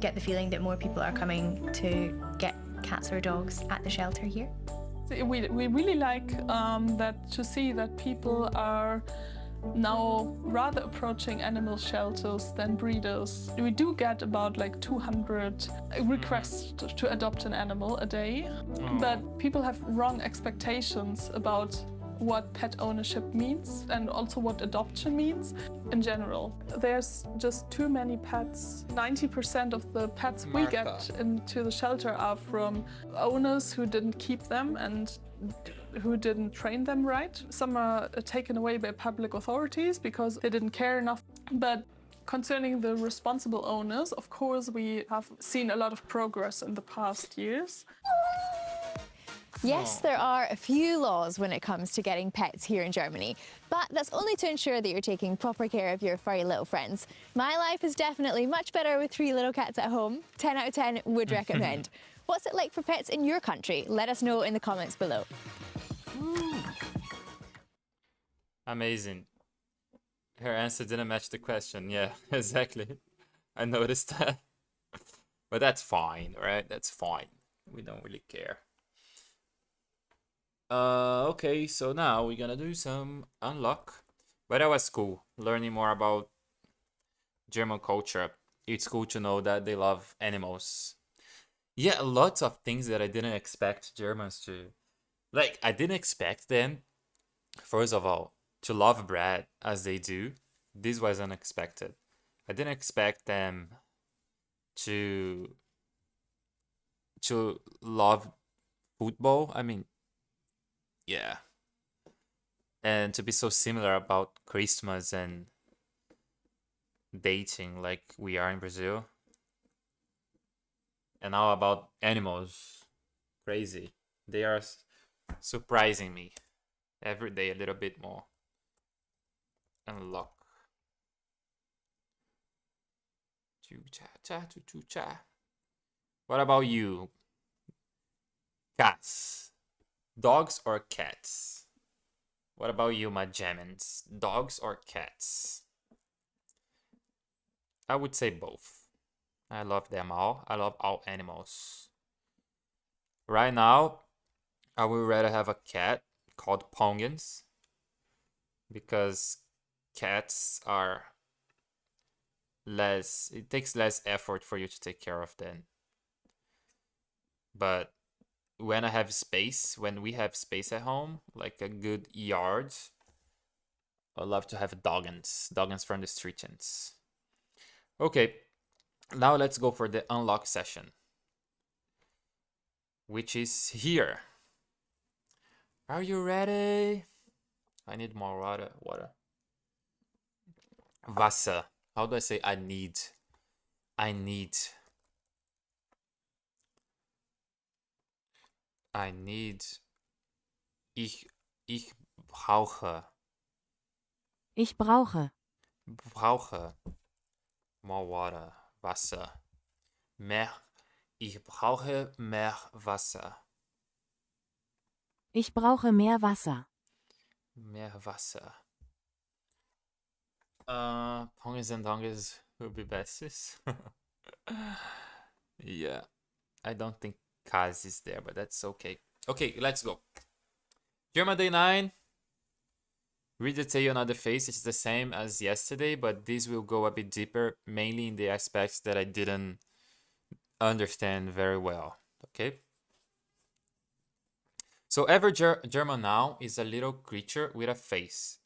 get the feeling that more people are coming to get cats or dogs at the shelter here? We really like to see that people are now rather approaching animal shelters than breeders. We do get about like 200 requests to adopt an animal a day, but people have wrong expectations about what pet ownership means and also what adoption means in general. There's just too many pets. 90% of the pets we get into the shelter are from owners who didn't keep them and who didn't train them right. Some are taken away by public authorities because they didn't care enough. But concerning the responsible owners, of course, we have seen a lot of progress in the past years. Yes, there are a few laws when it comes to getting pets here in Germany, but that's only to ensure that you're taking proper care of your furry little friends. My life is definitely much better with 3 little cats at home. 10 out of 10 would recommend. What's it like for pets in your country? Let us know in the comments below. Amazing. Her answer didn't match the question. Yeah, exactly. I noticed that. But that's fine, right? That's fine. We don't really care. Okay, so now we're gonna do some unlock. But that was cool, learning more about German culture. It's cool to know that they love animals. Yeah, lots of things that I didn't expect Germans to. Like, I didn't expect them First of all, to love bread as they do, this was unexpected. I didn't expect them to love football. I mean, yeah. And to be so similar about Christmas and dating like we are in Brazil. And now about animals. Crazy. They are surprising me every day a little bit more. Unlock. What about you? Cats. Dogs or cats? What about you, my Gemins? Dogs or cats? I would say both. I love them all. I love all animals. Right now, I would rather have a cat called Pongans because cats are less, it takes less effort for you to take care of them. But when I have space, when we have space at home, like a good yard, I love to have doggans from the streets. Okay, now let's go for the unlock session, which is here. Are you ready? I need more water. Wasser. How do I say I need? I need. I need. Ich brauche. Ich brauche. Brauche. More water. Wasser. Mehr. Ich brauche mehr Wasser. Ich brauche mehr Wasser. Mehr Wasser. Pongas and dongas will be besties. Yeah. I don't think Kaz is there, but that's okay. Okay, let's go. German Day 9. Read the tale on the face. It's the same as yesterday, but this will go a bit deeper, mainly in the aspects that I didn't understand very well. Okay? So every German noun is a little creature with a face.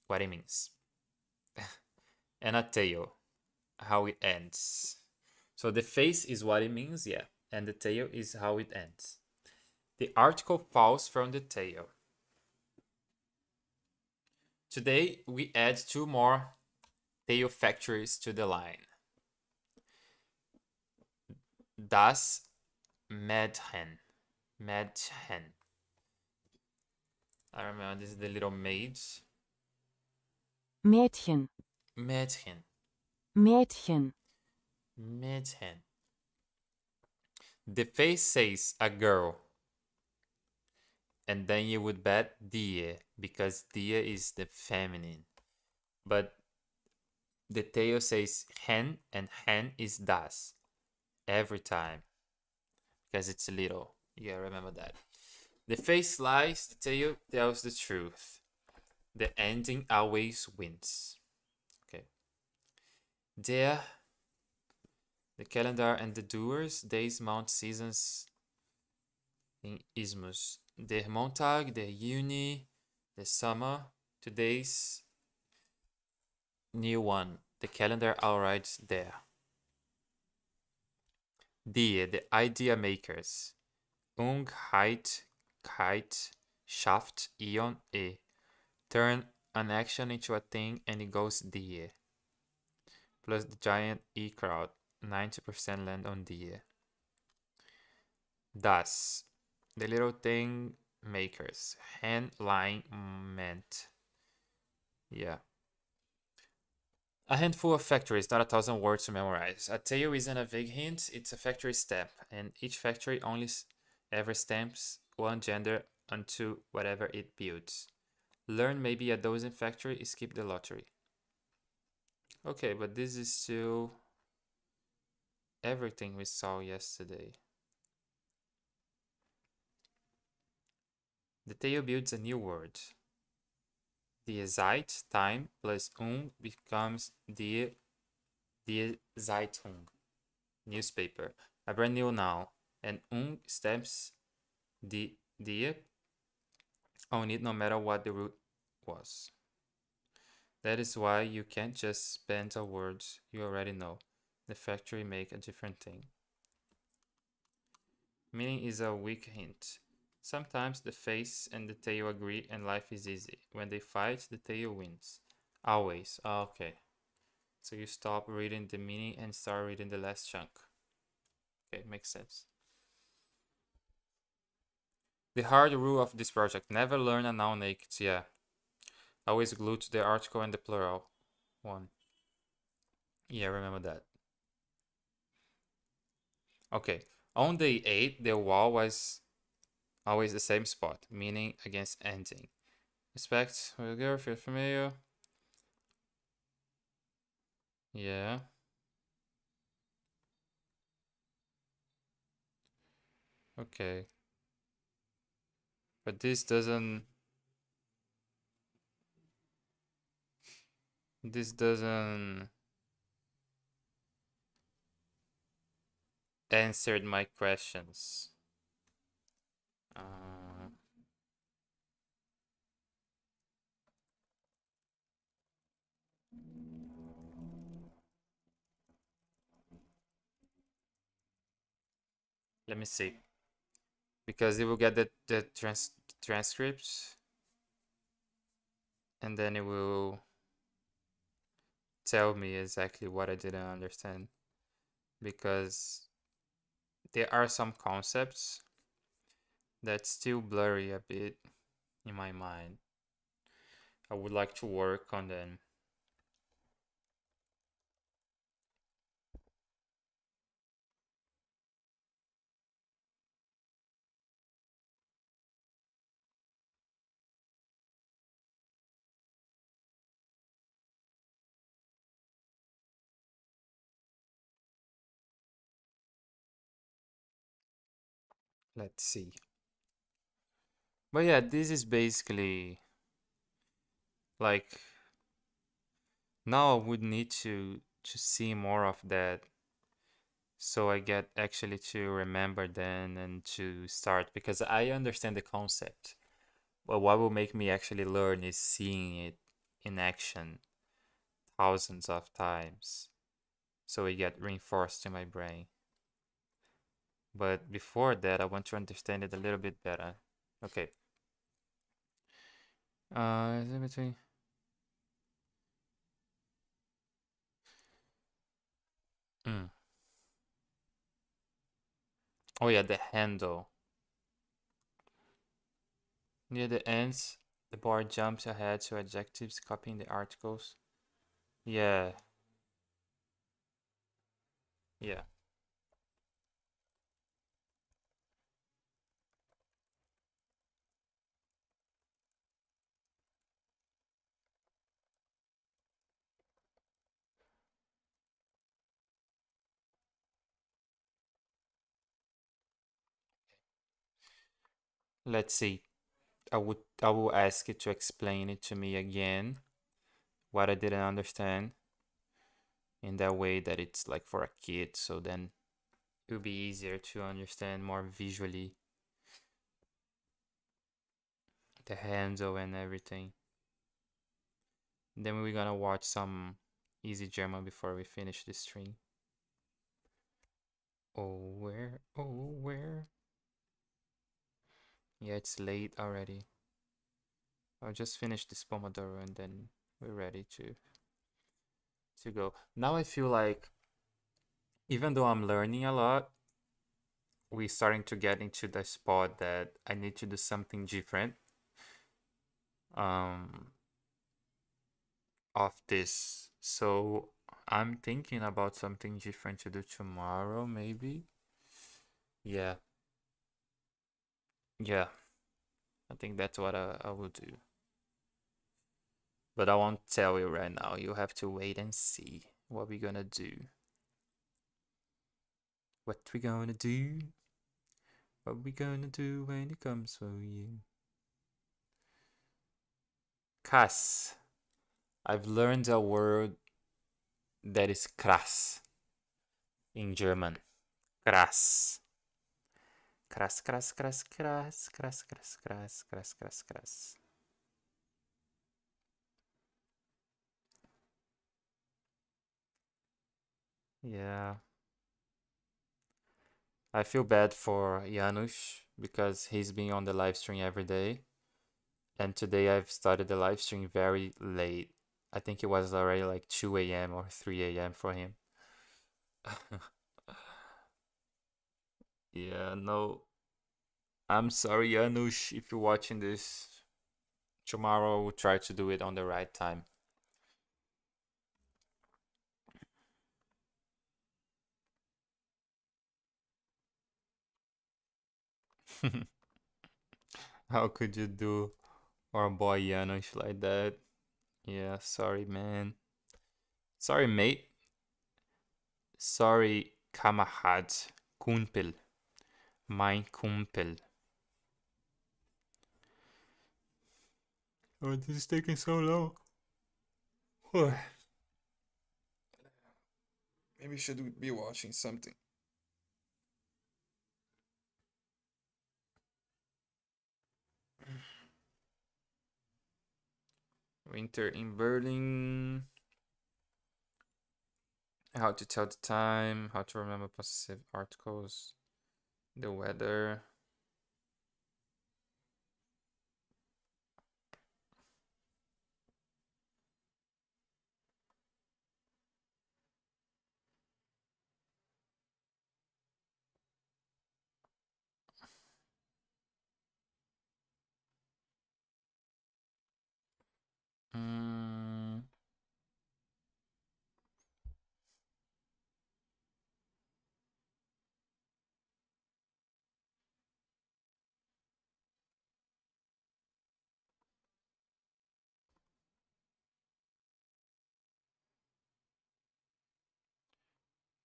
What it means. And a tail. How it ends. So the face is what it means, yeah. And the tail is how it ends. The article falls from the tail. Today, we add 2 more tail factories to the line. Das Mädchen. Mädchen. I remember this is the little maids. Mädchen. Mädchen. Mädchen. Mädchen. The face says a girl. And then you would bet die, because die is the feminine. But the tail says hen, and hen is das. Every time. Because it's little. Yeah, remember that. The face lies, the tail tells the truth. The ending always wins. Okay. Der, the calendar and the doers, days, months, seasons in ismus. Der Montag, der Juni, the summer, today's new one. The calendar alright there. Die, the idea makers. Heit, kite, schafft, ion, e. Turn an action into a thing and it goes die. Plus the giant e crowd. 90% land on die. Das. The little thing makers. Hand line meant. Yeah. A handful of factories, not 1,000 words to memorize. A tail isn't a vague hint, it's a factory stamp, and each factory only ever stamps one gender onto whatever it builds. Learn maybe a dozen factory, skip the lottery. Okay, but this is still everything we saw yesterday. The tail builds a new word. Die Zeit, time, plus becomes die Zeitung, newspaper. A brand new noun. And stamps die own it no matter what the root was. That is why you can't just spend a word you already know. The factory make a different thing. Meaning is a weak hint. Sometimes the face and the tail agree and life is easy. When they fight, the tail wins. Always. Oh, okay. So you stop reading the meaning and start reading the last chunk. Okay, makes sense. The hard rule of this project: never learn a noun naked. Yeah. Always glued to the article and the plural one. Yeah, remember that. Okay. On day 8, the wall was always the same spot, meaning against ending. Respect, will go, feel familiar. Yeah. Okay. But this doesn't answer my questions. Let me see. Because it will get the transcripts and then it will tell me exactly what I didn't understand. Because there are some concepts that's still blurry a bit in my mind. I would like to work on them. Let's see. But yeah, this is basically like now I would need to see more of that so I get actually to remember then and to start, because I understand the concept. But what will make me actually learn is seeing it in action thousands of times. So it get reinforced in my brain. But before that, I want to understand it a little bit better. Okay. Is it between? Oh yeah, the handle. Near the ends, the bar jumps ahead to adjectives, copying the articles. Yeah. Yeah. Let's see. I will ask it to explain it to me again, what I didn't understand, in that way that it's like for a kid, so then it'll be easier to understand more visually the handle and everything. Then we're gonna watch some easy German before we finish this stream. Oh, where? Oh, where? Yeah, it's late already. I'll just finish this Pomodoro and then we're ready to go. Now I feel like even though I'm learning a lot, we're starting to get into the spot that I need to do something different of this. So I'm thinking about something different to do tomorrow, maybe. Yeah. Yeah. I think that's what I will do. But I won't tell you right now. You have to wait and see what we're gonna do. What we gonna do? What we gonna do when it comes for you? Krass. I've learned a word that is krass in German. Krass. Krass, krass, krass, krass, krass, krass, krass, krass, krass, krass. Yeah. I feel bad for Janusz because he's been on the live stream every day. And today I've started the live stream very late. I think it was already like 2 a.m. or 3 a.m. for him. Yeah, no. I'm sorry, Janusz, if you're watching this. Tomorrow we'll try to do it on the right time. How could you do our boy Janusz like that? Yeah, sorry, man. Sorry, mate. Sorry, Kamerad. Kumpel. Mein Kumpel. Oh, this is taking so long. Maybe I should be watching something. Winter in Berlin. How to tell the time. How to remember possessive articles. The weather. Mm.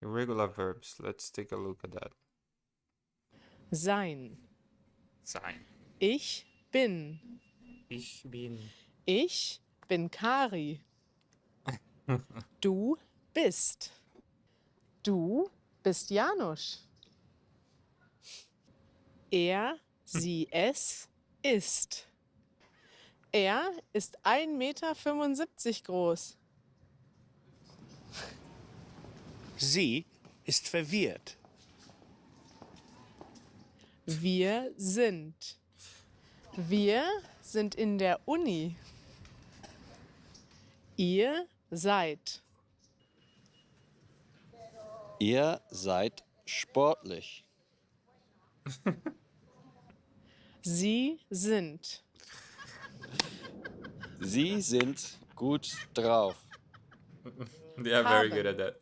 Irregular verbs. Let's take a look at that. Sein. Sein. Ich bin. Ich bin. Ich bin Kari. Du bist. Du bist Janusz. Er, sie, es ist. Er ist 1,75 Meter groß. Sie ist verwirrt. Wir sind. Wir sind in der Uni. Ihr seid. Ihr seid sportlich. Sie sind. Sie sind gut drauf. They are very good at that.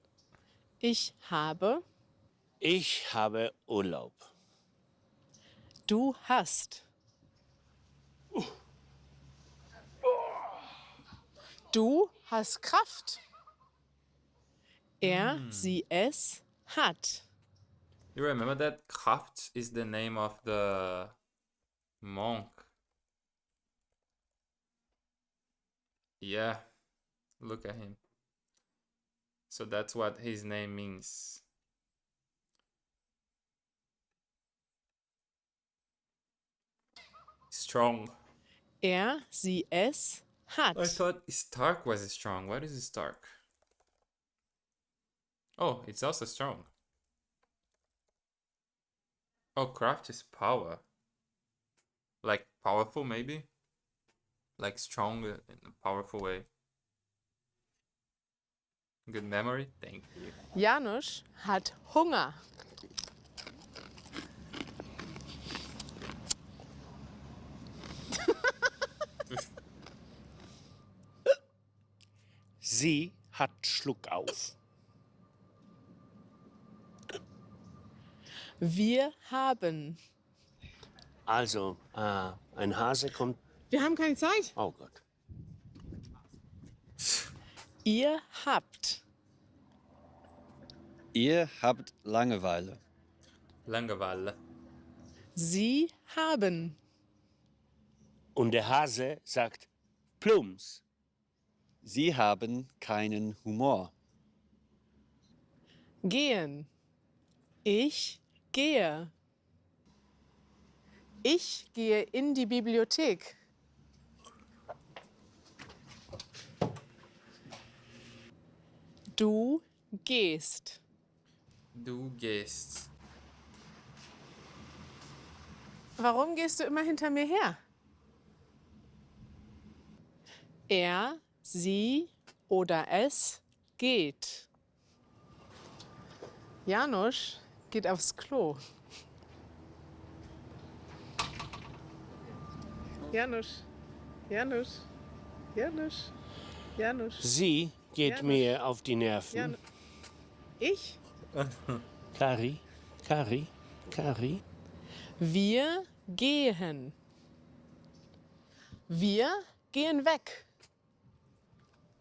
Ich habe. Ich habe Urlaub. Du hast. Du hast Kraft. Er, sie, es hat. You remember that Kraft is the name of the monk? Yeah, look at him. So that's what his name means. Strong. Er, sie, es hat. I thought Stark was strong. What is Stark? Oh, it's also strong. Oh, craft is power. Like powerful, maybe? Like strong in a powerful way. Good memory? Thank you. Janusz hat Hunger. Sie hat Schluck auf. Wir haben. Also, ein Hase kommt. Wir haben keine Zeit. Oh Gott. Ihr habt. Ihr habt Langeweile. Langeweile. Sie haben. Und der Hase sagt Plums. Sie haben keinen Humor. Gehen. Ich gehe. Ich gehe in die Bibliothek. Du gehst. Du gehst. Warum gehst du immer hinter mir her? Er, sie oder es geht. Janusz geht aufs Klo. Janusz, Janusz, Janusz, Janusz. Sie geht Janusz. mir auf die Nerven. Ich? Kari, Kari, Kari. Wir gehen. Wir gehen weg.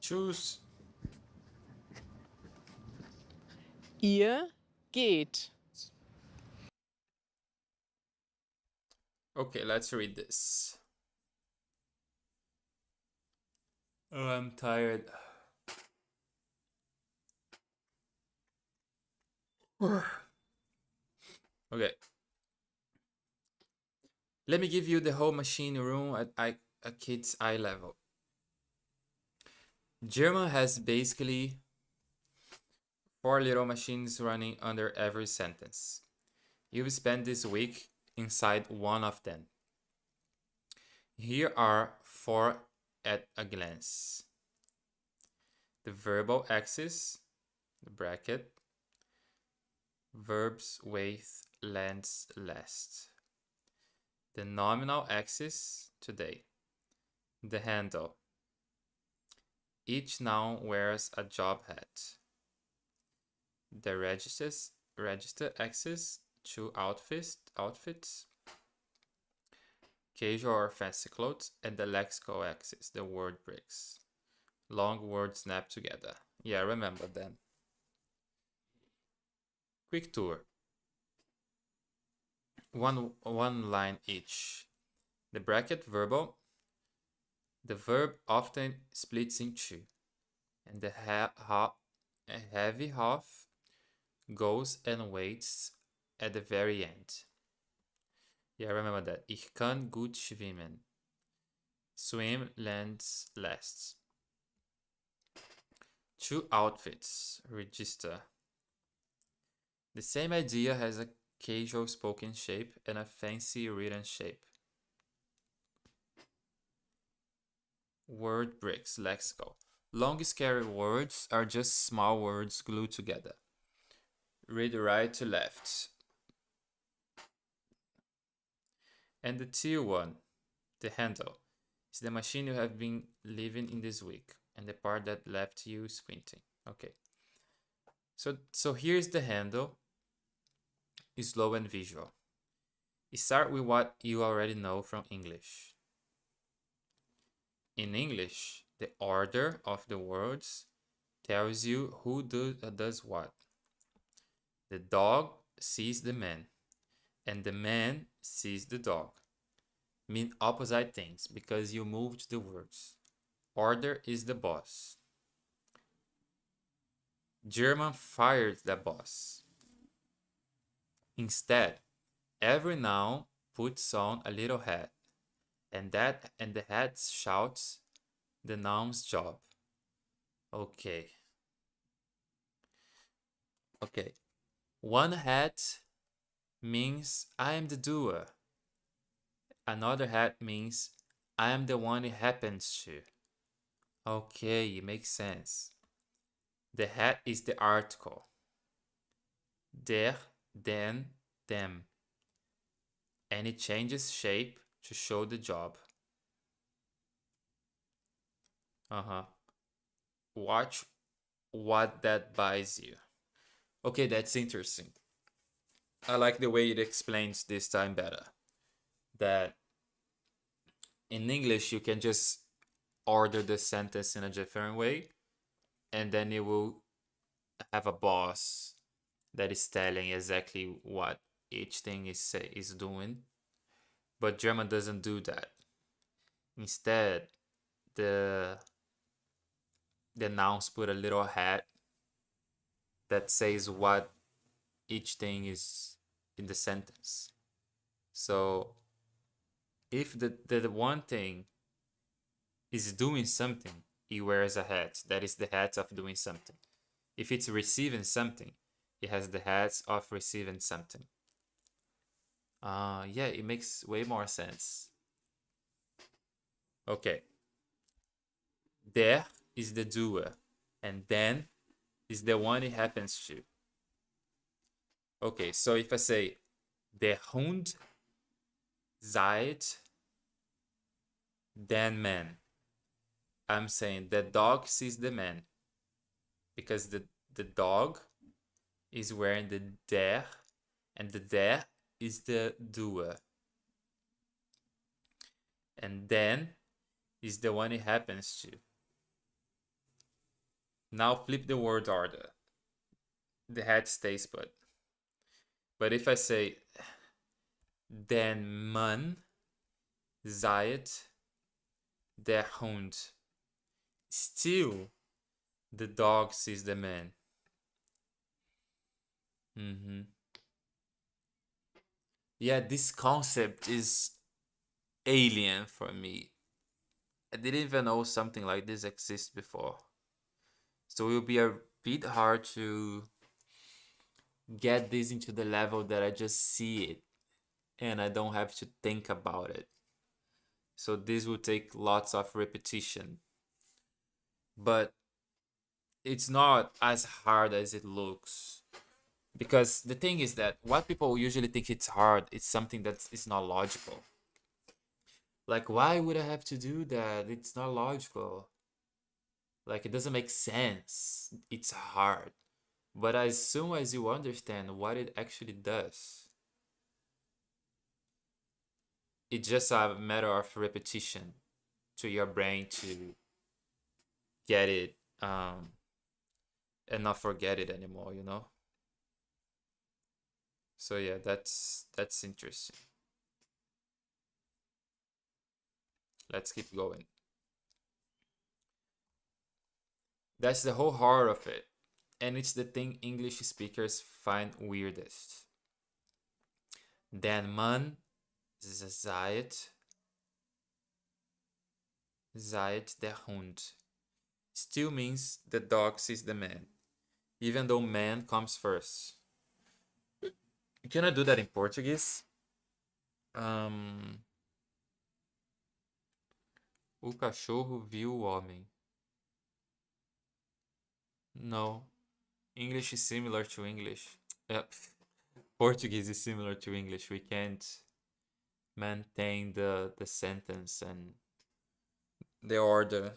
Tschüss. Ihr geht. Okay, let's read this. Oh, I'm tired. Okay. Let me give you the whole machine room at a kid's eye level. German has basically 4 little machines running under every sentence. You've spent this week inside one of them. Here are 4 at a glance. The verbal axis, the bracket, verbs with lens last. The nominal axis, today. The handle. Each noun wears a job hat. The register axis, 2 outfits, casual or fancy clothes, and the lexical axis, the word bricks. Long words snap together. Yeah, remember them. Quick tour. One line each. The bracket verbal. The verb often splits in 2, and the heavy half goes and waits at the very end. Yeah, remember that. Ich kann gut schwimmen. Swim lands last. 2 outfits. Register. The same idea has a casual spoken shape and a fancy written shape. Word bricks, lexical. Long scary words are just small words glued together. Read right to left. And the tier one, the handle, is the machine you have been living in this week, and the part that left you squinting. Okay. So here's the handle. It's slow and visual. Start with what you already know from English. In English, the order of the words tells you who does what. The dog sees the man, and the man sees the dog. Mean opposite things because you moved the words. Order is the boss. German fired the boss. Instead, every noun puts on a little hat, and the hat shouts the noun's job. Okay. One hat means I am the doer. Another hat means I am the one it happens to. Okay, it makes sense. The hat is the article. Der, den, them. And it changes shape to show the job. Watch what that buys you. Okay, that's interesting. I like the way it explains this time better. That in English, you can just order the sentence in a different way, and then it will have a boss that is telling exactly what each thing is doing. But German doesn't do that. Instead, the nouns put a little hat that says what each thing is in the sentence. So if the one thing is doing something, he wears a hat. That is the hat of doing something. If it's receiving something, it has the hat of receiving something. Yeah, it makes way more sense. Okay. Der is the doer, and then is the one it happens to. Okay, so if I say der Hund seit den man, I'm saying the dog sees the man because the dog is wearing the der, and the der is the doer. And then is the one it happens to. Now flip the word order. The hat stays put. But if I say den Mann seit der Hund, still the dog sees the man. Yeah, this concept is alien for me. I didn't even know something like this exists before. So it will be a bit hard to get this into the level that I just see it and I don't have to think about it. So this will take lots of repetition. But it's not as hard as it looks. Because the thing is that what people usually think it's hard, it's something that is not logical. Like, why would I have to do that? It's not logical. Like, it doesn't make sense. It's hard. But as soon as you understand what it actually does, it's just a matter of repetition to your brain to get it and not forget it anymore, you know? So yeah, that's interesting. Let's keep going. That's the whole heart of it. And it's the thing English speakers find weirdest. Den Mann seit der Hund still means the dog sees the man, even though man comes first. Can I do that in Portuguese? O cachorro viu o homem. No. English is similar to English. Portuguese is similar to English. We can't maintain the sentence and the order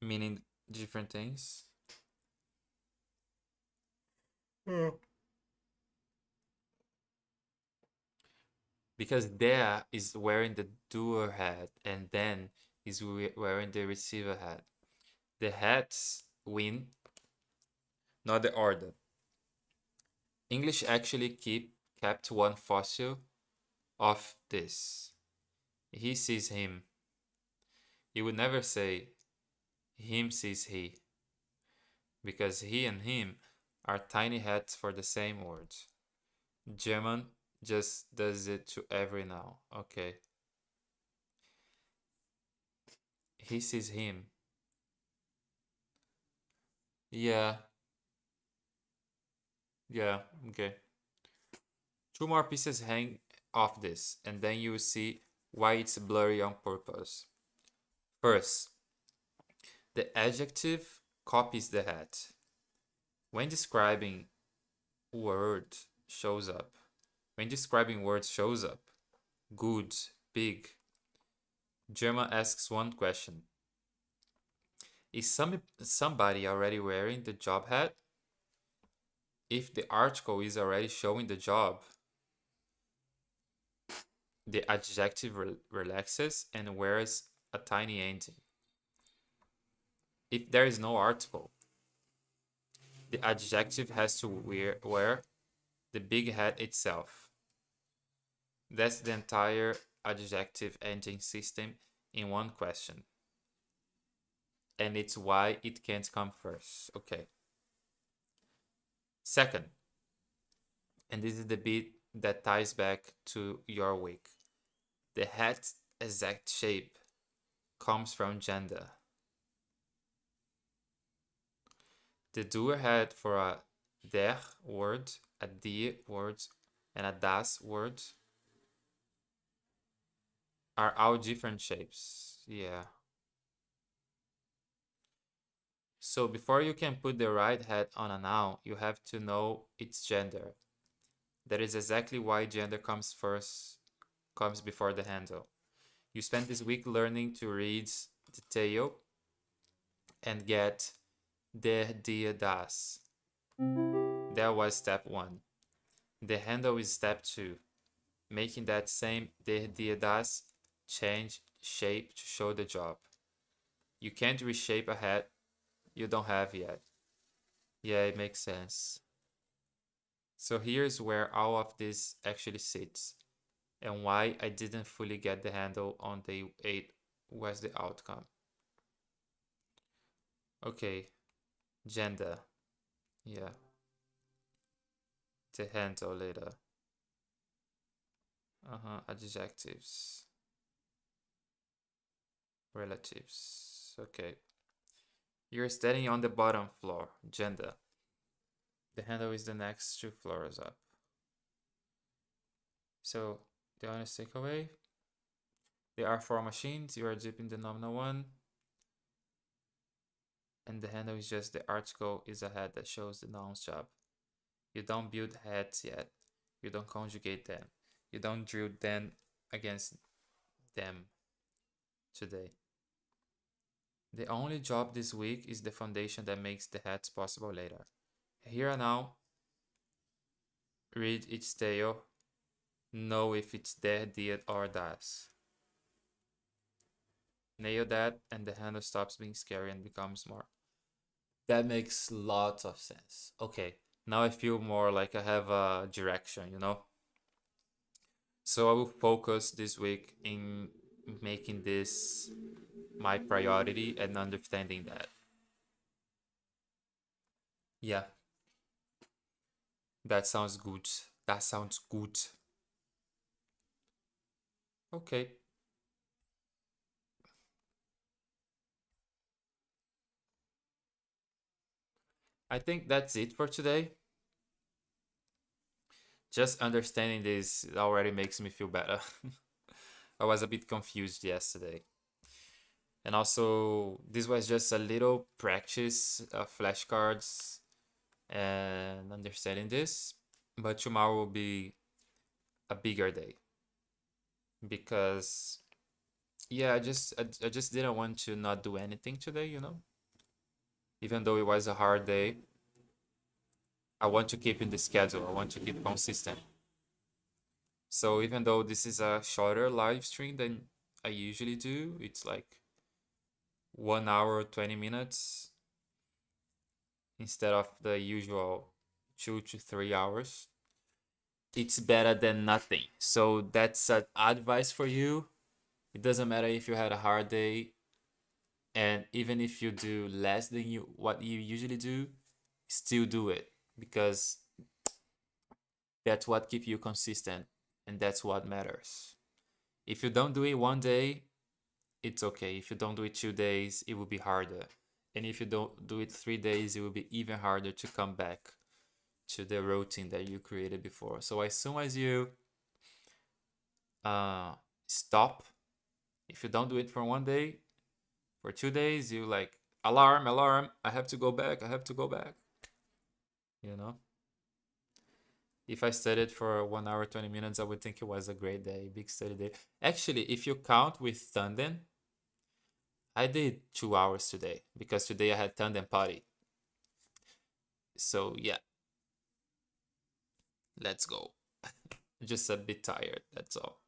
meaning different things. Because there is wearing the doer hat and then is wearing the receiver hat. The hats win, not the order. English actually kept one fossil of this. He sees him. You would never say him sees he, because he and him are tiny hats for the same word. German just does it to every now. Okay. He sees him. Yeah. Yeah, okay. Two more pieces hang off this, and then you will see why it's blurry on purpose. First, the adjective copies the hat. When describing words shows up. Good, big. German asks one question. Is somebody already wearing the job hat? If the article is already showing the job, the adjective relaxes and wears a tiny ending. If there is no article, the adjective has to wear the big hat itself. That's the entire adjective ending system in one question. And it's why it can't come first. Okay. Second, and this is the bit that ties back to your week. The hat's exact shape comes from gender. The doer had for a der word, a die word, and a das word are all different shapes. Yeah. So before you can put the right hat on a noun, you have to know its gender. That is exactly why gender comes before the handle. You spent this week learning to read the tail and get der, die, das. That was step 1. The handle is step 2, making that same der, die, das change shape to show the job. You can't reshape a hat you don't have yet. Yeah, it makes sense. So here's where all of this actually sits, and why I didn't fully get the handle on day 8 was the outcome. Okay, gender. Yeah. The handle later. Adjectives. Relatives. Okay. You're standing on the bottom floor. Gender. The handle is the next 2 floors up. So the honest takeaway. There are 4 machines. You are deep in the nominal one. And the handle is just the article is a head that shows the noun's job. You don't build heads yet. You don't conjugate them. You don't drill them against them today. The only job this week is the foundation that makes the heads possible later. Here and now, read its tail, know if it's der, die, or das. Nail that, and the handle stops being scary and becomes more. That makes lots of sense. Okay, now I feel more like I have a direction, you know? So I will focus this week in making this my priority and understanding that. Yeah. That sounds good. That sounds good. Okay. I think that's it for today. Just understanding this already makes me feel better. I was a bit confused yesterday. And also, this was just a little practice of flashcards and understanding this. But tomorrow will be a bigger day. Because, yeah, I just didn't want to not do anything today, you know? Even though it was a hard day, I want to keep in the schedule. I want to keep consistent. So even though this is a shorter live stream than I usually do, it's like 1 hour, 20 minutes instead of the usual 2 to 3 hours. It's better than nothing. So that's an advice for you. It doesn't matter if you had a hard day, and even if you do less than what you usually do, still do it, because that's what keeps you consistent, and that's what matters. If you don't do it 1 day, it's okay. If you don't do it 2 days, it will be harder. And if you don't do it 3 days, it will be even harder to come back to the routine that you created before. So as soon as you stop, if you don't do it for 1 day, for 2 days, you like, alarm, I have to go back, you know? If I studied for 1 hour, 20 minutes, I would think it was a great day, big study day. Actually, if you count with Tandem, I did 2 hours today, because today I had Tandem party. So yeah, let's go. Just a bit tired, that's all.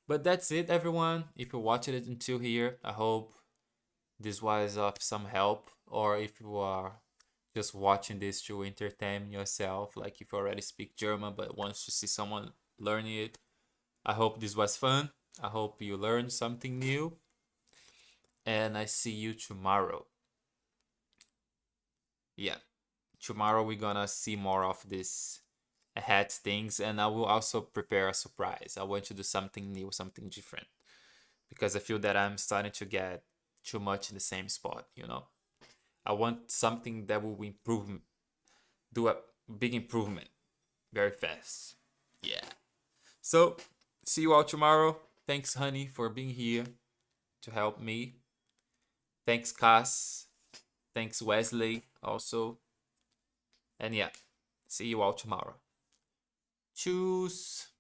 But that's it, everyone. If you're watching it until here, I hope this was of some help. Or if you are just watching this to entertain yourself, like if you already speak German but wants to see someone learning it, I hope this was fun. I hope you learned something new. And I see you tomorrow. Yeah, tomorrow we're gonna see more of this ahead things, and I will also prepare a surprise. I want to do something new, something different, because I feel that I'm starting to get too much in the same spot, you know. I want something that will improve, do a big improvement very fast. Yeah. So, see you all tomorrow. Thanks, honey, for being here to help me. Thanks, Cass. Thanks, Wesley, also. And yeah, see you all tomorrow. Tschüss.